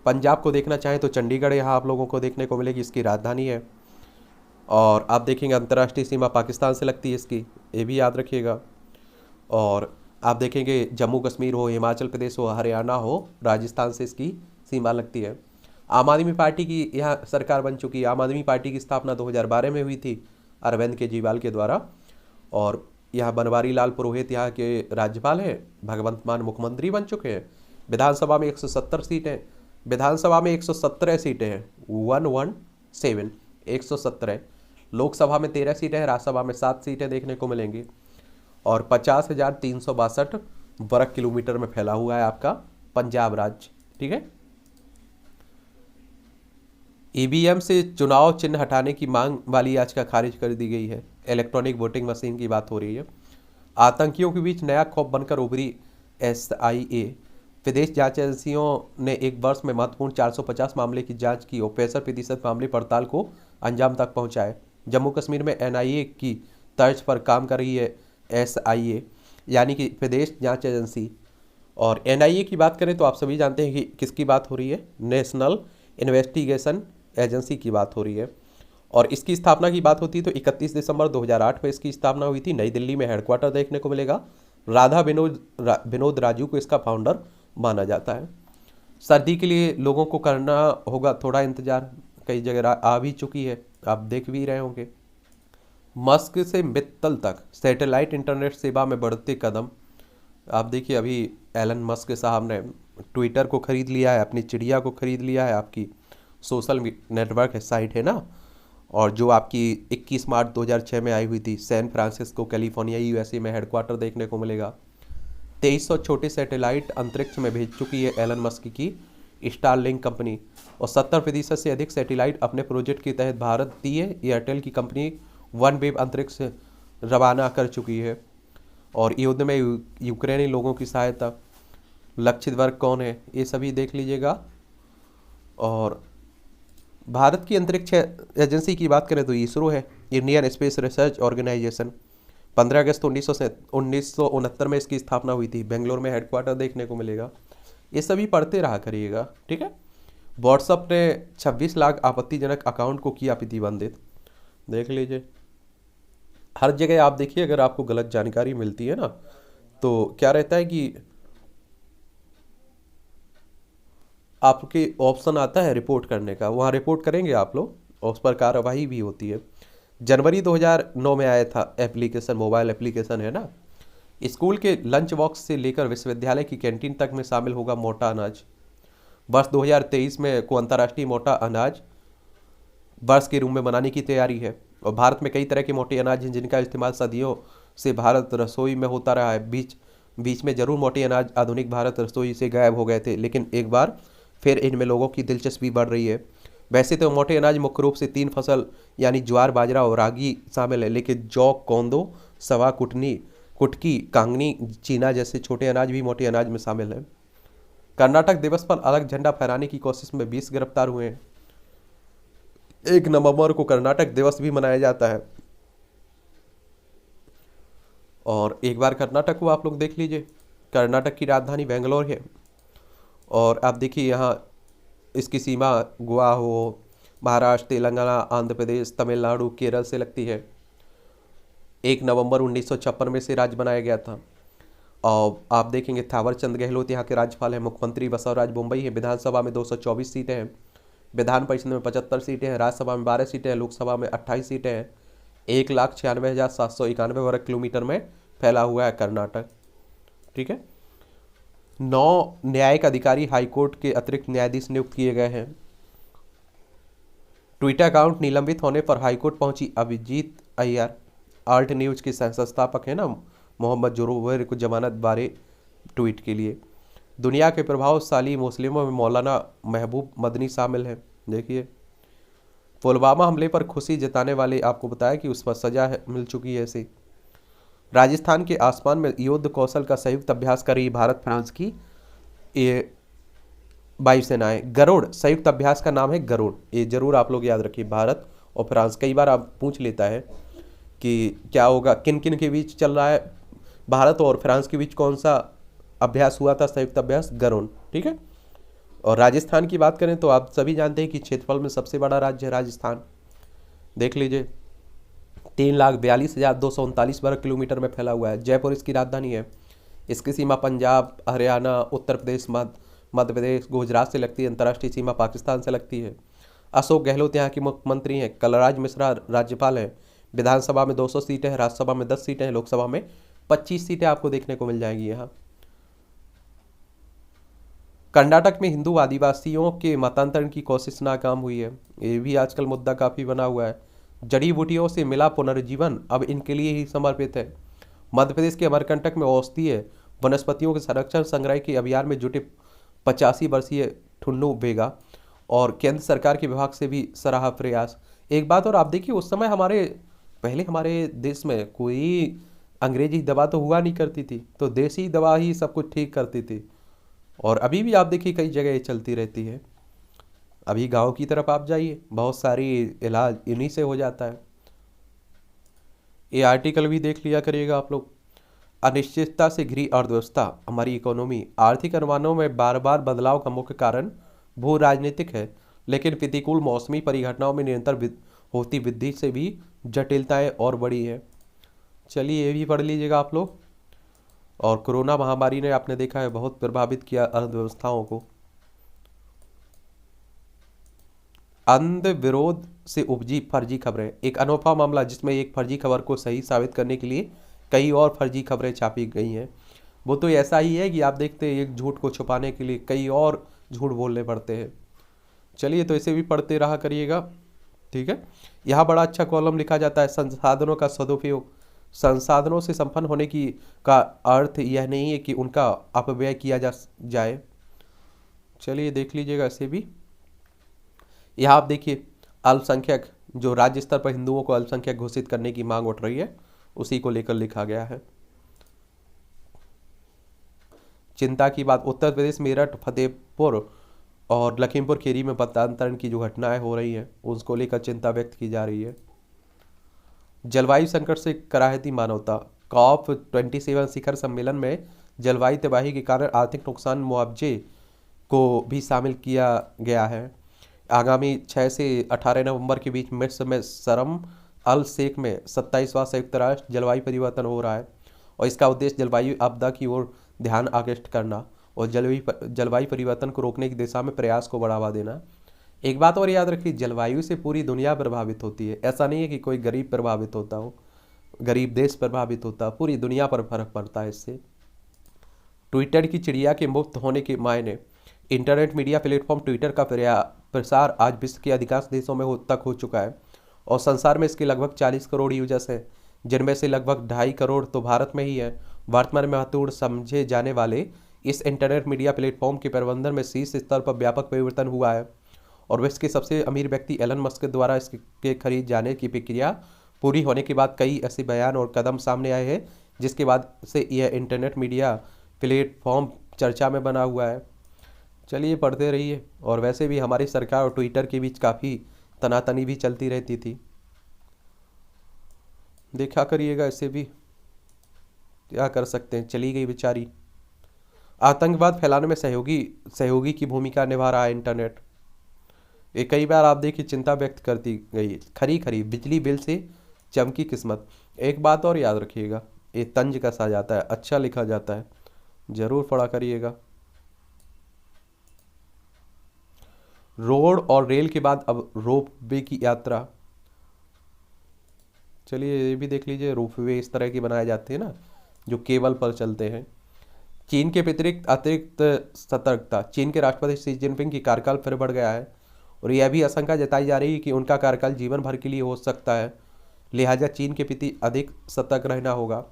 पंजाब को देखना चाहें तो चंडीगढ़ यहाँ आप लोगों को देखने को मिलेगी, इसकी राजधानी है। और आप देखेंगे अंतर्राष्ट्रीय सीमा पाकिस्तान से लगती है इसकी, ये भी याद रखिएगा। और आप देखेंगे जम्मू कश्मीर हो, हिमाचल प्रदेश हो, हरियाणा हो, राजस्थान से इसकी सीमा लगती है। आम आदमी पार्टी की यहाँ सरकार बन चुकी है। आम आदमी पार्टी की स्थापना 2012 में हुई थी अरविंद केजरीवाल के द्वारा। और यहाँ बनवारी लाल पुरोहित यहाँ के राज्यपाल हैं, भगवंत मान मुख्यमंत्री बन चुके हैं। विधानसभा में 170 सीटें, विधानसभा में 117 सीटें हैं, 117 117। लोकसभा में 13 सीटें हैं, राज्यसभा में 7 सीटें देखने को मिलेंगी। और 50,362 वर्ग किलोमीटर में फैला हुआ है आपका पंजाब राज्य। ठीक है। ईवीएम से चुनाव चिन्ह हटाने की मांग वाली याचिका खारिज कर दी गई है। इलेक्ट्रॉनिक वोटिंग मशीन की बात हो रही है। आतंकियों के बीच नया खौफ बनकर उभरी एसआईए। विदेश जांच एजेंसियों ने एक वर्ष में महत्वपूर्ण 450 मामले की जांच की और 65% मामले पड़ताल को अंजाम तक पहुंचाए। जम्मू कश्मीर में एनआईए की तर्ज पर काम कर रही है एसआईए, यानी कि विदेश जांच एजेंसी। और एनआईए की बात करें तो आप सभी जानते हैं कि किसकी बात हो रही है, नेशनल इन्वेस्टिगेशन एजेंसी की बात हो रही है। और इसकी स्थापना की बात होती है तो 31 दिसंबर 2008 में इसकी स्थापना हुई थी। नई दिल्ली में हेडक्वार्टर देखने को मिलेगा। राधा विनोद राजू को इसका फाउंडर माना जाता है। सर्दी के लिए लोगों को करना होगा थोड़ा इंतजार, कई जगह आ भी चुकी है, आप देख भी रहे होंगे। मस्क से मित्तल तक सैटेलाइट इंटरनेट सेवा में बढ़ते कदम। आप देखिए, अभी एलन मस्क साहब ने ट्विटर को खरीद लिया है, अपनी चिड़िया को खरीद लिया है, आपकी सोशल नेटवर्क है, साइट है ना। और जो आपकी 21 मार्च 2006 में आई हुई थी, सैन फ्रांसिस्को कैलिफोर्निया यूएसए में हेडक्वार्टर देखने को मिलेगा। 2300 छोटे सैटेलाइट अंतरिक्ष में भेज चुकी है एलन मस्क की स्टारलिंक कंपनी। और 70% से अधिक सैटेलाइट अपने प्रोजेक्ट के तहत भारतीय एयरटेल की कंपनी वन वेब अंतरिक्ष रवाना कर चुकी है। और युद्ध में यूक्रेनी लोगों की सहायता, लक्षित वर्ग कौन है, ये सभी देख लीजिएगा। और भारत की अंतरिक्ष एजेंसी की बात करें तो इसरो है, इंडियन स्पेस रिसर्च ऑर्गेनाइजेशन। 15 अगस्त 1969 में इसकी स्थापना हुई थी। बेंगलोर में हेडक्वार्टर देखने को मिलेगा। ये सभी पढ़ते रहा करिएगा, ठीक है। व्हाट्सअप ने 26 लाख आपत्तिजनक अकाउंट को किया प्रतिबंधित, देख लीजिए। हर जगह आप देखिए, अगर आपको गलत जानकारी मिलती है ना, तो क्या रहता है कि आपके ऑप्शन आता है रिपोर्ट करने का, वहाँ रिपोर्ट करेंगे आप लोग और उस पर कार्रवाई भी होती है। जनवरी 2009 में आया था एप्लीकेशन, मोबाइल एप्लीकेशन है ना। स्कूल के लंच बॉक्स से लेकर विश्वविद्यालय की कैंटीन तक में शामिल होगा मोटा अनाज। वर्ष 2023 में को अंतर्राष्ट्रीय मोटा अनाज वर्ष के रूप में मनाने की तैयारी है। और भारत में कई तरह के मोटे अनाज हैं जिनका इस्तेमाल सदियों से भारत रसोई में होता रहा है। बीच में जरूर मोटे अनाज आधुनिक भारत रसोई से गायब हो गए थे, लेकिन एक बार फिर इनमें लोगों की दिलचस्पी बढ़ रही है। वैसे तो मोटे अनाज मुख्य रूप से 3 फसल यानी ज्वार, बाजरा और रागी शामिल है, लेकिन जौ, कोंदो, सवा, कुटकी, कांगनी, चीना जैसे छोटे अनाज भी मोटे अनाज में शामिल है। कर्नाटक दिवस पर अलग झंडा फहराने की कोशिश में 20 गिरफ्तार हुए हैं। 1 नवंबर को कर्नाटक दिवस भी मनाया जाता है। और एक बार कर्नाटक को आप लोग देख लीजिए। कर्नाटक की राजधानी बेंगलोर है। और आप देखिए यहाँ इसकी सीमा गोवा हो, महाराष्ट्र, तेलंगाना, आंध्र प्रदेश, तमिलनाडु, केरल से लगती है। 1 नवंबर 1956 में से राज्य बनाया गया था। और आप देखेंगे थावर चंद गहलोत यहाँ के राज्यपाल हैं। मुख्यमंत्री बसवराज बोम्मई है। विधानसभा में 224 सीटें हैं। विधान परिषद में 75 सीटें हैं। राज्यसभा में 12 सीटें हैं। लोकसभा में 28 सीटें हैं। 1,96,791 वर्ग किलोमीटर में फैला हुआ है कर्नाटक, ठीक है। 9 न्यायिक अधिकारी हाईकोर्ट के अतिरिक्त न्यायाधीश नियुक्त किए गए हैं। ट्विटर अकाउंट निलंबित होने पर हाईकोर्ट पहुंची अभिजीत अय्यर। आल्ट न्यूज के सह संस्थापक है ना मोहम्मद जोरोवर को जमानत बारे ट्वीट के लिए। दुनिया के प्रभावशाली मुस्लिमों में मौलाना महबूब मदनी शामिल हैं। देखिए, पुलवामा हमले पर खुशी जताने वाले, आपको बताया कि उस पर सजा मिल चुकी है ऐसी। राजस्थान के आसमान में युद्ध कौशल का संयुक्त अभ्यास कर रही भारत फ्रांस की ये वायुसेनाएं। गरुड़ संयुक्त अभ्यास का नाम है गरुड़, ये जरूर आप लोग याद रखिए। भारत और फ्रांस, कई बार आप पूछ लेता है कि क्या होगा, किन किन के बीच चल रहा है, भारत और फ्रांस के बीच कौन सा अभ्यास हुआ था, संयुक्त अभ्यास गरुड़, ठीक है। और राजस्थान की बात करें तो आप सभी जानते हैं कि क्षेत्रफल में सबसे बड़ा राज्य है राजस्थान, देख लीजिए। 3,42,239 वर्ग किलोमीटर में फैला हुआ है। जयपुर इसकी राजधानी है। इसकी सीमा पंजाब, हरियाणा, उत्तर प्रदेश, मध्य प्रदेश, गुजरात से लगती है। अंतर्राष्ट्रीय सीमा पाकिस्तान से लगती है। अशोक गहलोत यहाँ के मुख्यमंत्री हैं। कलराज मिश्रा राज्यपाल हैं। विधानसभा में 200 सीटें हैं। राज्यसभा में 10 सीटें हैं। लोकसभा में 25 सीटें आपको देखने को मिल जाएंगी यहाँ। कर्नाटक में हिंदू आदिवासियों के मतांतरण की कोशिश नाकाम हुई है। ये भी आजकल मुद्दा काफ़ी बना हुआ है। जड़ी बूटियों से मिला पुनर्जीवन अब इनके लिए ही समर्पित है। मध्य प्रदेश के अमरकंटक में औषधीय वनस्पतियों के संरक्षण संग्रह के अभियान में जुटे 85 वर्षीय ठुन्नू बेगा और केंद्र सरकार के विभाग से भी सराहा प्रयास। एक बात और आप देखिए, उस समय पहले हमारे देश में कोई अंग्रेजी दवा तो हुआ नहीं करती थी, तो देसी दवा ही सब कुछ ठीक करती थी। और अभी भी आप देखिए कई जगह ये चलती रहती है। अभी गांव की तरफ आप जाइए, बहुत सारी इलाज इन्हीं से हो जाता है। ये आर्टिकल भी देख लिया करिएगा आप लोग। अनिश्चितता से घिरी अर्थव्यवस्था, हमारी इकोनॉमी। आर्थिक अनुमानों में बार बार बदलाव का मुख्य कारण भू राजनीतिक है, लेकिन प्रतिकूल मौसमी परिघटनाओं में निरंतर होती वृद्धि से भी जटिलताएं और बढ़ी है। चलिए ये भी पढ़ लीजिएगा आप लोग। और कोरोना महामारी ने आपने देखा है बहुत प्रभावित किया अर्थव्यवस्थाओं को। अंध विरोध से उपजी फर्जी खबरें, एक अनोखा मामला जिसमें एक फर्जी खबर को सही साबित करने के लिए कई और फर्जी खबरें छापी गई हैं। वो तो ऐसा ही है कि आप देखते हैं एक झूठ को छुपाने के लिए कई और झूठ बोलने पड़ते हैं। चलिए तो इसे भी पढ़ते रहा करिएगा, ठीक है। यहाँ बड़ा अच्छा कॉलम लिखा जाता है, संसाधनों का सदुपयोग। संसाधनों से संपन्न होने की का अर्थ यह नहीं है कि उनका अपव्यय किया जाए। चलिए देख लीजिएगा इसे भी। यहाँ आप देखिए, अल्पसंख्यक, जो राज्य स्तर पर हिंदुओं को अल्पसंख्यक घोषित करने की मांग उठ रही है, उसी को लेकर लिखा गया है। चिंता की बात, उत्तर प्रदेश मेरठ, फतेहपुर और लखीमपुर खीरी में मतांतरण की जो घटनाएं हो रही हैं उसको लेकर चिंता व्यक्त की जा रही है। जलवायु संकट से कराहती मानवता, COP27 शिखर सम्मेलन में जलवायु तबाही के कारण आर्थिक नुकसान मुआवजे को भी शामिल किया गया है। आगामी 6 से 18 नवंबर के बीच मिस्र में शर्म अल शेख में 27वां संयुक्त राष्ट्र जलवायु परिवर्तन हो रहा है और इसका उद्देश्य जलवायु आपदा की ओर ध्यान आकृष्ट करना और जलवायु परिवर्तन को रोकने की दिशा में प्रयास को बढ़ावा देना। एक बात और याद रखिए, जलवायु से पूरी दुनिया प्रभावित होती है। ऐसा नहीं है कि कोई गरीब प्रभावित होता हो, गरीब देश प्रभावित होता, पूरी दुनिया पर फर्क पड़ता है इससे। ट्विटर की चिड़िया के मुक्त होने के मायने, इंटरनेट मीडिया प्लेटफॉर्म ट्विटर का प्रसार आज विश्व के अधिकांश देशों में तक हो चुका है और संसार में इसके लगभग 40 करोड़ यूजर्स हैं, जिनमें से लगभग 2.5 करोड़ तो भारत में ही है। वर्तमान में महत्वपूर्ण समझे जाने वाले इस इंटरनेट मीडिया प्लेटफॉर्म के प्रबंधन में शीर्ष स्तर पर व्यापक परिवर्तन हुआ है और विश्व के सबसे अमीर व्यक्ति एलन मस्क द्वारा इसके खरीद जाने की प्रक्रिया पूरी होने के बाद कई ऐसे बयान और कदम सामने आए हैं जिसके बाद से यह इंटरनेट मीडिया प्लेटफॉर्म चर्चा में बना हुआ है। चलिए पढ़ते रहिए। और वैसे भी हमारी सरकार और ट्विटर के बीच काफ़ी तनातनी भी चलती रहती थी, देखा करिएगा। इसे भी क्या कर सकते हैं, चली गई बेचारी। आतंकवाद फैलाने में सहयोगी की भूमिका निभा रहा है इंटरनेट। ये कई बार आप देखिए चिंता व्यक्त करती गई। खरी बिजली बिल से चमकी किस्मत। एक बात और याद रखिएगा, ये तंज कसा जाता है, अच्छा लिखा जाता है, जरूर पढ़ा करिएगा। रोड और रेल के बाद अब रोपवे की यात्रा। चलिए ये भी देख लीजिए, रोपवे इस तरह की बनाए जाते हैं ना, जो केबल पर चलते हैं। चीन के अतिरिक्त सतर्कता। चीन के राष्ट्रपति शी जिनपिंग की कार्यकाल फिर बढ़ गया है और यह भी आशंका जताई जा रही है कि उनका कार्यकाल जीवन भर के लिए हो सकता है, लिहाजा चीन के प्रति अधिक सतर्क रहना होगा।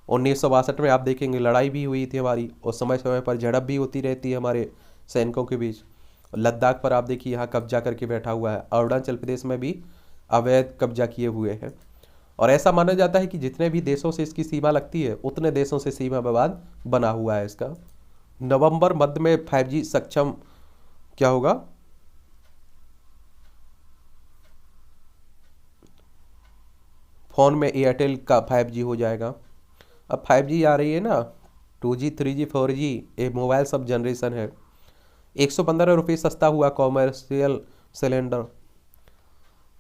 1962 में आप देखेंगे लड़ाई भी हुई थी हमारी और समय समय पर झड़प भी होती रहती है हमारे सैनिकों के बीच। लद्दाख पर आप देखिए यहाँ कब्जा करके बैठा हुआ है, अरुणाचल प्रदेश में भी अवैध कब्जा किए हुए हैं और ऐसा माना जाता है कि जितने भी देशों से इसकी सीमा लगती है उतने देशों से सीमा विवाद बना हुआ है इसका। नवंबर मध्य में 5G सक्षम क्या होगा, फ़ोन में एयरटेल का 5G हो जाएगा। अब 5G आ रही है ना, 2G 3G 4G, ये मोबाइल सब जनरेशन है। 115 रुपये सस्ता हुआ कॉमर्शियल सिलेंडर।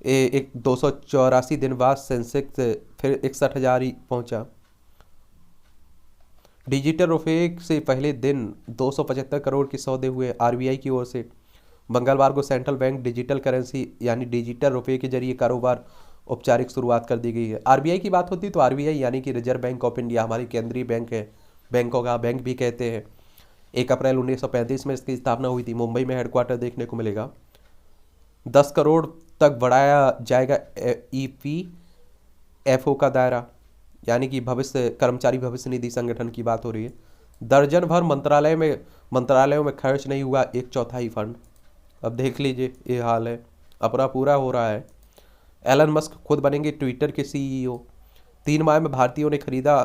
एक 284 दिन बाद सेंसेक्स फिर 61,000 ही पहुंचा। डिजिटल रुपये से पहले दिन 275 करोड़ के सौदे हुए RBI की ओर से। मंगलवार को सेंट्रल बैंक डिजिटल करेंसी यानी डिजिटल रुपये के जरिए कारोबार औपचारिक शुरुआत कर दी गई है। RBI की बात होती है तो RBI यानी कि रिजर्व बैंक ऑफ इंडिया हमारी केंद्रीय बैंक है, बैंकों का बैंक भी कहते हैं। 1 अप्रैल 1935 में इसकी स्थापना हुई थी। मुंबई में हेडक्वार्टर देखने को मिलेगा। 10 करोड़ तक बढ़ाया जाएगा EPFO का दायरा, यानी कि कर्मचारी भविष्य निधि संगठन की बात हो रही है। दर्जन भर मंत्रालयों में खर्च नहीं हुआ 1/4 फंड। अब देख लीजिए ये हाल है, अपना पूरा हो रहा है। एलन मस्क खुद बनेंगे ट्विटर के CEO। 3 माह में भारतीयों ने खरीदा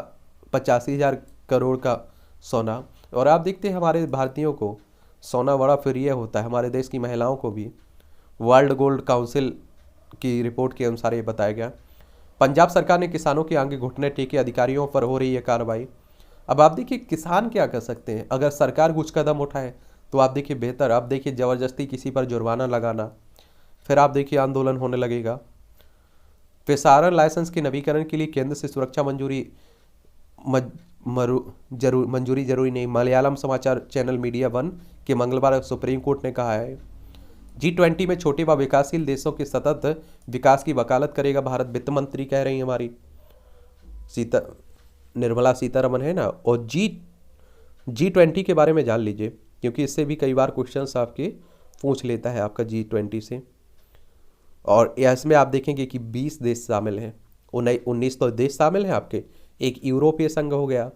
85,000 करोड़ का सोना। और आप देखते हैं हमारे भारतीयों को सोना बड़ा प्रिय होता है, हमारे देश की महिलाओं को भी। वर्ल्ड गोल्ड काउंसिल की रिपोर्ट के अनुसार ये बताया गया। पंजाब सरकार ने किसानों के आगे घुटने टेके, अधिकारियों पर हो रही है कार्रवाई। अब आप देखिए किसान क्या कर सकते हैं, अगर सरकार कुछ कदम उठाए तो आप देखिए बेहतर। आप देखिए ज़बरदस्ती किसी पर जुर्माना लगाना, फिर आप देखिए आंदोलन होने लगेगा। प्रसारण लाइसेंस के नवीकरण के लिए केंद्र से सुरक्षा मंजूरी जरूरी नहीं। मलयालम समाचार चैनल मीडिया वन के मंगलवार सुप्रीम कोर्ट ने कहा है। G20 में छोटे व विकासशील देशों के सतत विकास की वकालत करेगा भारत, वित्त मंत्री कह रही हमारी निर्मला सीतारमन है ना। और G20 के बारे में जान लीजिए, क्योंकि इससे भी कई बार क्वेश्चंस आपके पूछ लेता है आपका G20 से। और इसमें आप देखेंगे कि 20 देश शामिल हैं, 19 तो देश शामिल हैं आपके। एक यूरोपीय संघ हो गया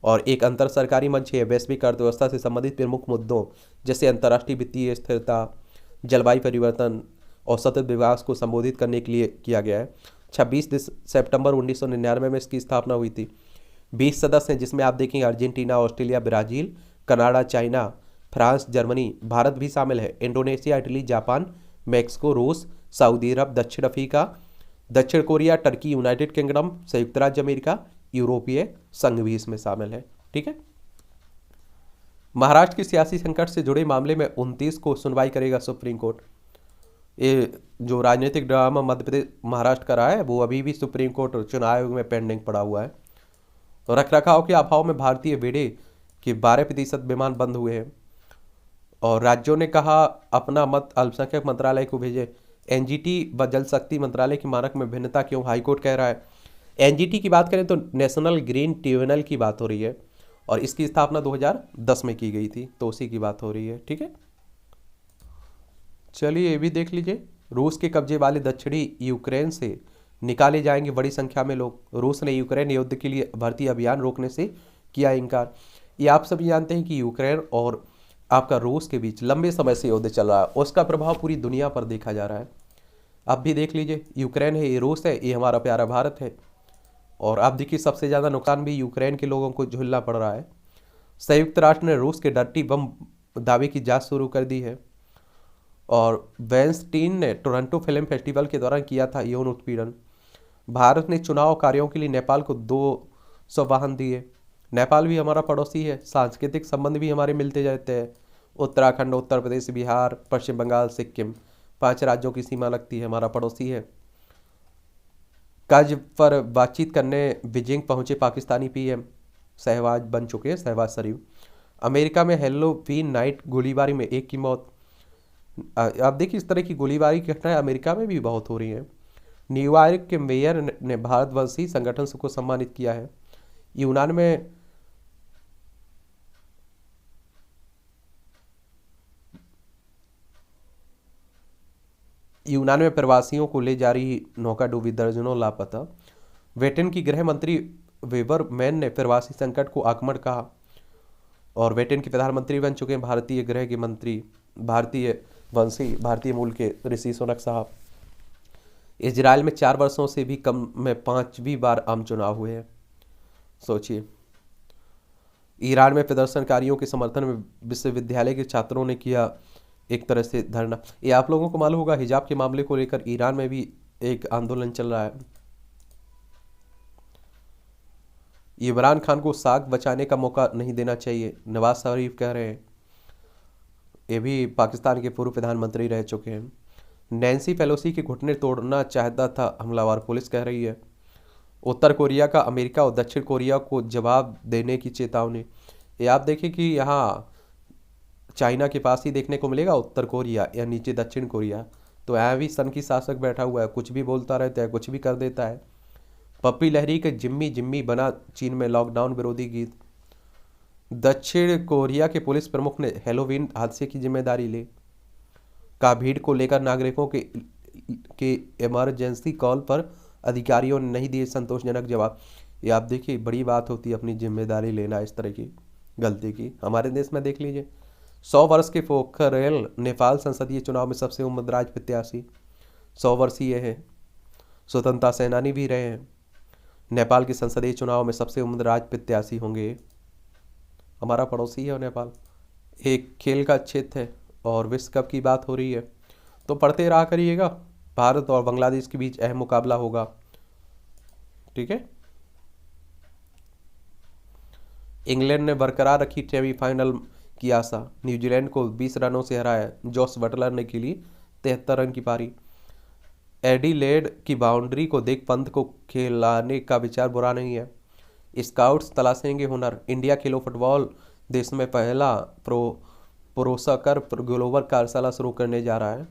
और एक अंतर सरकारी मंच है वैश्विक अर्थव्यवस्था से संबंधित प्रमुख मुद्दों जैसे अंतर्राष्ट्रीय वित्तीय स्थिरता, जलवायु परिवर्तन और सतत विकास को संबोधित करने के लिए किया गया है। 26 सितंबर 1999 में इसकी स्थापना हुई थी। 20 सदस्य हैं, जिसमें आप देखेंगे Argentina, Australia, Brazil, Canada, China, France, Germany, Bharat भी शामिल है, इंडोनेशिया, इटली, जापान, मैक्सिको, रूस, सऊदी अरब, दक्षिण अफ्रीका, दक्षिण कोरिया, टर्की, यूनाइटेड किंगडम, संयुक्त राज्य अमेरिका, यूरोपीय संघ भी इसमें शामिल है। ठीक है। महाराष्ट्र के सियासी संकट से जुड़े मामले में 29 को सुनवाई करेगा सुप्रीम कोर्ट। ये जो राजनीतिक ड्रामा मध्य प्रदेश महाराष्ट्र का रहा है वो अभी भी सुप्रीम कोर्ट चुनाव आयोग में पेंडिंग पड़ा हुआ है। रख रखाव के अभाव में भारतीय बेड़े के 12% विमान बंद हुए हैं और राज्यों ने कहा अपना मत अल्पसंख्यक मंत्रालय को भेजे। एनजीटी व जल शक्ति मंत्रालय के मानक में भिन्नता क्यों, हाईकोर्ट कह रहा है। एनजीटी की बात करें तो नेशनल ग्रीन ट्रिब्यूनल की बात हो रही है और इसकी स्थापना 2010 में की गई थी, तो उसी की बात हो रही है। ठीक है, चलिए ये भी देख लीजिए। रूस के कब्जे वाले दक्षिणी यूक्रेन से निकाले जाएंगे बड़ी संख्या में लोग। रूस ने यूक्रेन युद्ध के लिए भर्ती अभियान रोकने से किया इनकार। ये आप सभी जानते हैं कि यूक्रेन और आपका रूस के बीच लंबे समय से युद्ध चल रहा है, उसका प्रभाव पूरी दुनिया पर देखा जा रहा है। आप भी देख लीजिए, यूक्रेन है, ये रूस है, ये हमारा प्यारा भारत है। और आप देखिए सबसे ज़्यादा नुकसान भी यूक्रेन के लोगों को झेलना पड़ रहा है। संयुक्त राष्ट्र ने रूस के डर्टी बम दावे की जांच शुरू कर दी है और वेंस्टीन ने टोरंटो फिल्म फेस्टिवल के दौरान किया था यौन उत्पीड़न। भारत ने चुनाव कार्यों के लिए नेपाल को 200 वाहन दिए। नेपाल भी हमारा पड़ोसी है, सांस्कृतिक संबंध भी हमारे मिलते जाते हैं। उत्तराखंड, उत्तर प्रदेश, बिहार, पश्चिम बंगाल, सिक्किम, 5 राज्यों की सीमा लगती है, हमारा पड़ोसी है। कर्ज पर बातचीत करने बीजिंग पहुंचे पाकिस्तानी पीएम, शहबाज बन चुके हैं शहबाज शरीफ। अमेरिका में हैलोवीन नाइट गोलीबारी में 1 की मौत। आप देखिए इस तरह की गोलीबारी की घटनाएं अमेरिका में भी बहुत हो रही हैं। न्यूयॉर्क के मेयर ने भारतवंशी संगठन को सम्मानित किया है। यूनान में प्रवासियों को ले जा रही नौका डूबी, दर्जनों लापता। ब्रिटेन की गृह मंत्री वेबर मैन ने प्रवासी संकट को आक्रमण कहा और ब्रिटेन के प्रधानमंत्री बन चुके हैं भारतीय गृह के मंत्री, भारतीय मूल के ऋषि सुनक साहब। इजराइल में 4 वर्षों से भी कम में 5वीं बार आम चुनाव हुए हैं, सोचिए। ईरान में प्रदर्शनकारियों के समर्थन में विश्वविद्यालय के छात्रों ने किया एक तरह से धरना। ये आप लोगों को मालूम होगा हिजाब के मामले को लेकर ईरान में भी एक आंदोलन चल रहा है। इमरान खान को साख बचाने का मौका नहीं देना चाहिए, नवाज शरीफ कह रहे हैं। ये भी पाकिस्तान के पूर्व प्रधानमंत्री रह चुके हैं। नैन्सी पेलोसी के घुटने तोड़ना चाहता था हमलावर, पुलिस कह रही है। उत्तर कोरिया का अमेरिका और दक्षिण कोरिया को जवाब देने की चेतावनी। ये आप देखें कि यहाँ चाइना के पास ही देखने को मिलेगा उत्तर कोरिया या नीचे दक्षिण कोरिया, तो यहाँ भी सन की शासक बैठा हुआ है, कुछ भी बोलता रहता है, कुछ भी कर देता है। पप्पी लहरी के जिम्मी जिम्मी बना चीन में लॉकडाउन विरोधी गीत। दक्षिण कोरिया के पुलिस प्रमुख ने हैलोवीन हादसे की जिम्मेदारी ली। का भीड़ को लेकर नागरिकों के इमरजेंसी कॉल पर अधिकारियों ने नहीं दिए संतोषजनक जवाब। ये आप देखिए बड़ी बात होती है अपनी जिम्मेदारी लेना इस तरह की गलती की। हमारे देश में देख लीजिए 100 वर्ष के पोखरेल नेपाल संसदीय चुनाव में सबसे उम्रदराज प्रत्याशी, 100 वर्षीय हैं, स्वतंत्रता सेनानी भी रहे हैं। नेपाल के संसदीय चुनाव में सबसे उम्रदराज प्रत्याशी होंगे, हमारा पड़ोसी है नेपाल। एक खेल का क्षेत्र है और विश्व कप की बात हो रही है, तो पढ़ते रहा करिएगा। भारत और बांग्लादेश के बीच अहम मुकाबला होगा, ठीक है। इंग्लैंड ने बरकरार रखी सेमीफाइनल की आशा, न्यूजीलैंड को 20 रनों से हराया। जॉस बटलर ने खेली 73 रन की पारी। एडिलेड की बाउंड्री को देख पंत को खिलाने का विचार बुरा नहीं है। स्काउट्स तलाशेंगे हुनर। इंडिया खेलो फुटबॉल देश में पहला प्रोसकर ग्लोबल कार्यशाला शुरू करने जा रहा है।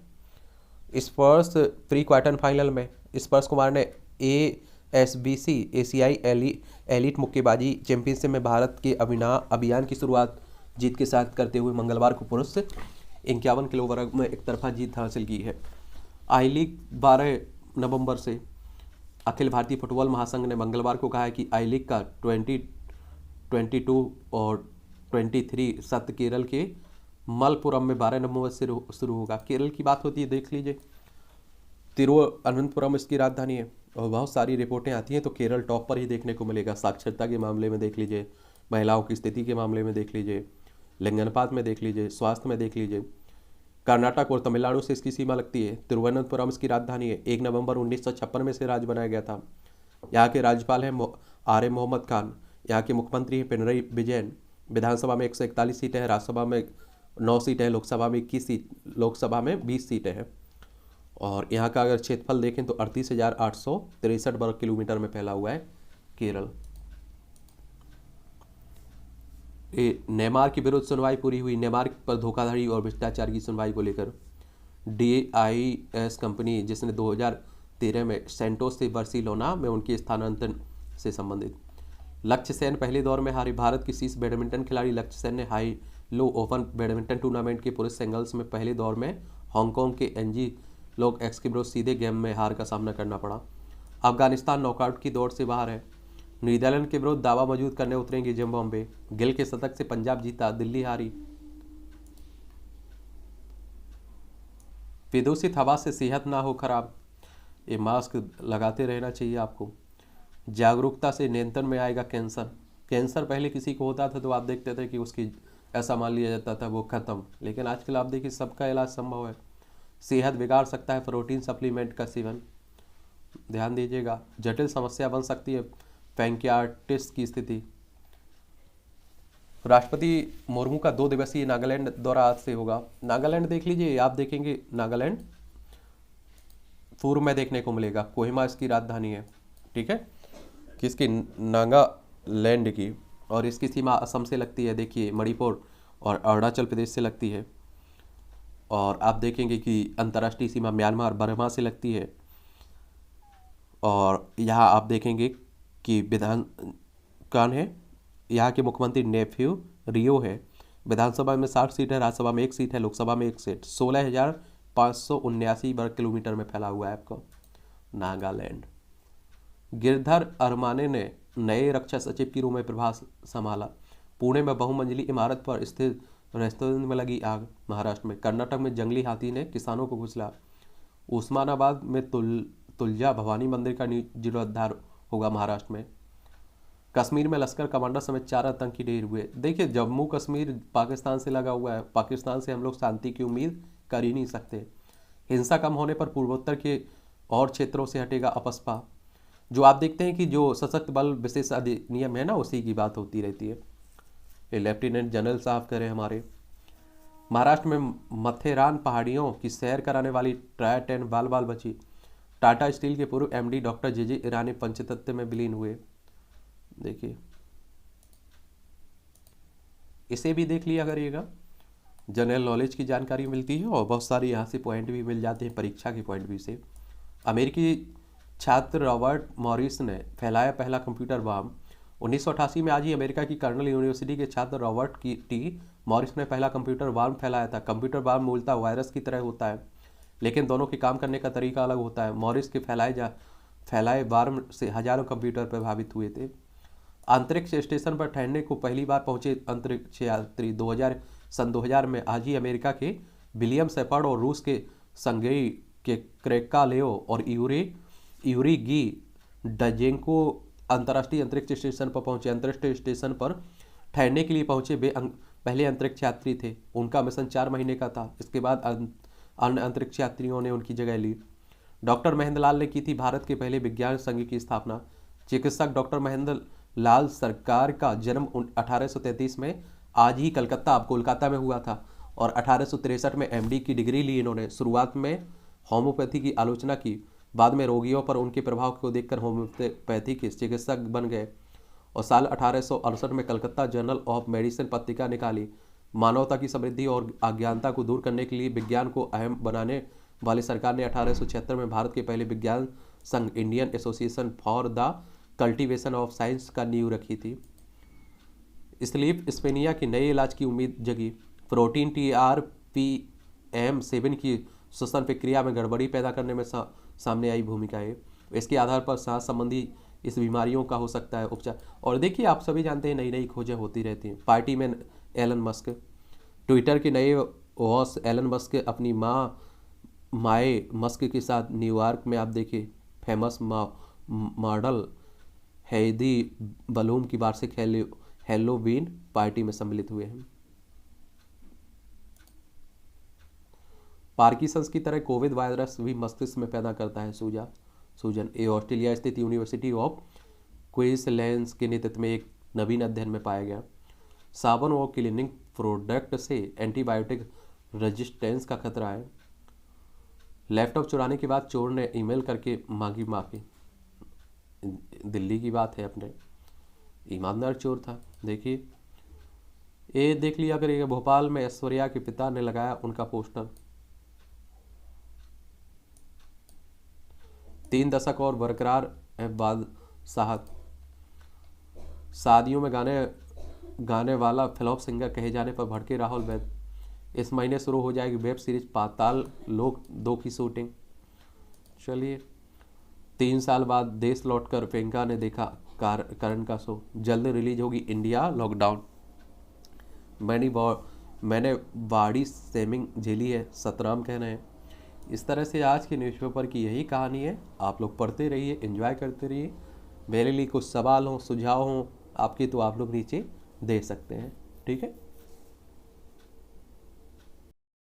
स्पर्स प्री क्वार्टर फाइनल में स्पर्स कुमार ने ASBC एशियाई एलीट मुक्केबाजी चैंपियनशिप में भारत के अभियान की शुरुआत जीत के साथ करते हुए मंगलवार को पुरुष 51 किलो वर्ग में एक तरफा जीत हासिल की है। आई लीग 12 नवंबर से। अखिल भारतीय फुटबॉल महासंघ ने मंगलवार को कहा है कि आई लीग का 2022 और 23 सत्र केरल के मलपुरम में 12 नवंबर से शुरू होगा। केरल की बात होती है, देख लीजिए, तिरुवनंतपुरम इसकी राजधानी है। और बहुत सारी रिपोर्टें आती हैं तो केरल टॉप पर ही देखने को मिलेगा। साक्षरता के मामले में देख लीजिए, महिलाओं की स्थिति के मामले में देख लीजिए, लिंगानुपात में देख लीजिए, स्वास्थ्य में देख लीजिए। कर्नाटक और तमिलनाडु से इसकी सीमा लगती है। तिरुवनंतपुरम इसकी राजधानी है। 1 नवंबर 1956 में से राज्य बनाया गया था। यहाँ के राज्यपाल हैं आर एम मोहम्मद खान। यहाँ के मुख्यमंत्री हैं पिनरई विजयन। विधानसभा में 141 सीटें हैं, राज्यसभा में 9 सीटें हैं, लोकसभा में 21 सीट, लोकसभा में 20 सीटें हैं। और यहाँ का अगर क्षेत्रफल देखें तो 38,863 वर्ग किलोमीटर में फैला हुआ है केरल। नेमार की विरुद्ध सुनवाई पूरी हुई। नेमार पर धोखाधड़ी और भ्रष्टाचार की सुनवाई को लेकर DIS कंपनी, जिसने 2013 में सेंटोस से बार्सिलोना में उनके स्थानांतरण से संबंधित। लक्ष्य सेन पहले दौर में हारे। भारत की शीर्ष बैडमिंटन खिलाड़ी लक्ष्य सेन ने high low open badminton tournament के पुरुष सिंगल्स में पहले दौर में हांगकांग के एनजी लोग एक्स के विरुद्ध सीधे गेम में हार का सामना करना पड़ा। अफगानिस्तान नॉकआउट की दौड़ से बाहर है। नीदरलैंड के विरुद्ध दावा मौजूद करने उतरेंगे जिम्बाब्वे। गिल के शतक से पंजाब जीता, दिल्ली हारी। प्रदूषित हवा से सेहत ना हो खराब, ये मास्क लगाते रहना चाहिए आपको। जागरूकता से नियंत्रण में आएगा कैंसर। कैंसर पहले किसी को होता था तो आप देखते थे कि उसकी ऐसा मान लिया जाता था वो खत्म, लेकिन आजकल आप देखिए सबका इलाज संभव है। सेहत बिगाड़ सकता है प्रोटीन सप्लीमेंट का सेवन, ध्यान दीजिएगा। जटिल समस्या बन सकती है पैंक्रियाटिस की स्थिति। राष्ट्रपति मुर्मू का 2 दिवसीय नागालैंड दौरा आज से होगा। नागालैंड देख लीजिए, आप देखेंगे नागालैंड पूर्व में देखने को मिलेगा। कोहिमा इसकी राजधानी है, ठीक है, किसकी, नागालैंड की। और इसकी सीमा असम से लगती है, देखिए मणिपुर और अरुणाचल प्रदेश से लगती है। और आप देखेंगे कि अंतर्राष्ट्रीय सीमा म्यांमार बर्मा से लगती है। और यहाँ आप देखेंगे कि विधान कौन है, यहाँ के मुख्यमंत्री नेफ्यू रियो है। विधानसभा में 60 सीट है, राज्यसभा में 1 सीट है, लोकसभा में 1 सीट। 16,579 वर्ग किलोमीटर में फैला हुआ है आपको नागालैंड। गिरधर अरमाने ने नए रक्षा सचिव के रूप में प्रभार संभाला। पुणे में बहुमंजिली इमारत पर स्थित रेस्टोरेंट में लगी आग। महाराष्ट्र में। कर्नाटक में जंगली हाथी ने किसानों को कुचला। उस्मानाबाद में तुलजा भवानी मंदिर का जीर्णोद्धार होगा महाराष्ट्र में। कश्मीर में लश्कर कमांडर समेत 4 आतंकी ढेर हुए। देखिए जम्मू कश्मीर पाकिस्तान से लगा हुआ है, पाकिस्तान से हम लोग शांति की उम्मीद कर ही नहीं सकते। हिंसा कम होने पर पूर्वोत्तर के और क्षेत्रों से हटेगा अपस्पा। जो आप देखते हैं कि जो सशक्त बल विशेष अधिनियम है ना, उसी की बात होती रहती है। ये लेफ्टिनेंट जनरल साहब करें हमारे। महाराष्ट्र में मथेरान पहाड़ियों की सैर कराने वाली ट्राय 10 बाल बाल बची। टाटा स्टील के पूर्व MD डॉक्टर JJ ईरानी पंचतत्व में विलीन हुए। देखिए इसे भी देख लिया करिएगा, जनरल नॉलेज की जानकारी मिलती है और बहुत सारी यहाँ से पॉइंट भी मिल जाते हैं परीक्षा के पॉइंट भी से। अमेरिकी छात्र रॉबर्ट मॉरिस ने फैलाया पहला कंप्यूटर बम। 1988 में आज ही अमेरिका की कर्नल यूनिवर्सिटी के छात्र रॉबर्ट T मॉरिस ने पहला कंप्यूटर बम फैलाया था। कंप्यूटर बम मूलतः वायरस की तरह होता है, लेकिन दोनों के काम करने का तरीका अलग होता है। मॉरिस के फैलाए बम से हजारों कंप्यूटर प्रभावित हुए थे। अंतरिक्ष स्टेशन पर ठहरने को पहली बार पहुंचे अंतरिक्ष यात्री 2000 में आज ही अमेरिका के विलियम शेपर्ड और रूस के संगई के क्रेकालेव और यूरी गी डजेंको अंतर्राष्ट्रीय अंतरिक्ष स्टेशन पर पहुंचे। अंतरिक्ष स्टेशन पर ठहरने के लिए पहुंचे वे पहले अंतरिक्ष यात्री थे। उनका मिशन 4 महीने का था। इसके बाद अन्य अंतरिक्ष यात्रियों ने उनकी जगह ली। डॉक्टर महेंद्र लाल ने की थी भारत के पहले विज्ञान संघ की स्थापना। चिकित्सक डॉक्टर महेंद्र लाल सरकार का जन्म 1833 में आज ही कोलकाता में हुआ था और 1863 में MD की डिग्री ली इन्होंने। शुरुआत में होम्योपैथी की आलोचना की, बाद में रोगियों पर उनके प्रभाव को देखकर होम्योपैथी के चिकित्सक बन गए और साल 1868 में कलकत्ता जर्नल ऑफ मेडिसिन पत्रिका निकाली। मानवता की समृद्धि और अज्ञानता को दूर करने के लिए विज्ञान को अहम बनाने वाली सरकार ने 1876 में भारत के पहले विज्ञान संघ Indian association for the cultivation of science का नींव रखी थी। स्लीप स्पेनिया के नए इलाज की उम्मीद जगी। प्रोटीन TRPM7 की श्वसन प्रक्रिया में गड़बड़ी पैदा करने में सामने आई भूमिका है। इसके आधार पर सांस संबंधी इस बीमारियों का हो सकता है उपचार। और देखिए आप सभी जानते हैं नई नई खोजें होती रहती हैं। पार्टी में एलन मस्क, ट्विटर के नए बॉस एलन मस्क अपनी माए मस्क के साथ न्यूयॉर्क में आप देखिए फेमस मॉडल हेदी बलूम की वार्षिक हैलोवीन पार्टी में सम्मिलित हुए हैं। पार्किंसंस की तरह कोविड वायरस भी मस्तिष्क में पैदा करता है सूजन। ये ऑस्ट्रेलिया स्थित यूनिवर्सिटी ऑफ क्वींसलैंड के नेतृत्व में एक नवीन अध्ययन में पाया गया। साबुन और क्लीनिंग प्रोडक्ट से एंटीबायोटिक रेजिस्टेंस का खतरा है। लैपटॉप चुराने के बाद चोर ने ईमेल करके मांगी माफी। दिल्ली की बात है, अपने ईमानदार चोर था। देखिए, ये देख लिया करिएगा, भोपाल में ऐश्वर्या के पिता ने लगाया उनका पोस्टर। 3 दशक और बरकरार है बादशाहत। शादियों में गाने वाला फ्लॉप सिंगर कहे जाने पर भड़के राहुल वैद्य। इस महीने शुरू हो जाएगी वेब सीरीज पाताल लोक 2 की शूटिंग। चलिए, 3 साल बाद देश लौटकर प्रियंका ने देखा करण का शो। जल्द रिलीज होगी इंडिया लॉकडाउन। मैंने बॉडी शेमिंग झेली है, सतराम कह रहे हैं। इस तरह से आज के न्यूज़पेपर की यही कहानी है। आप लोग पढ़ते रहिए, एंजॉय करते रहिए। मेरे लिए कुछ सवाल हो, सुझाव हो आपके, तो आप लोग नीचे दे सकते हैं। ठीक है।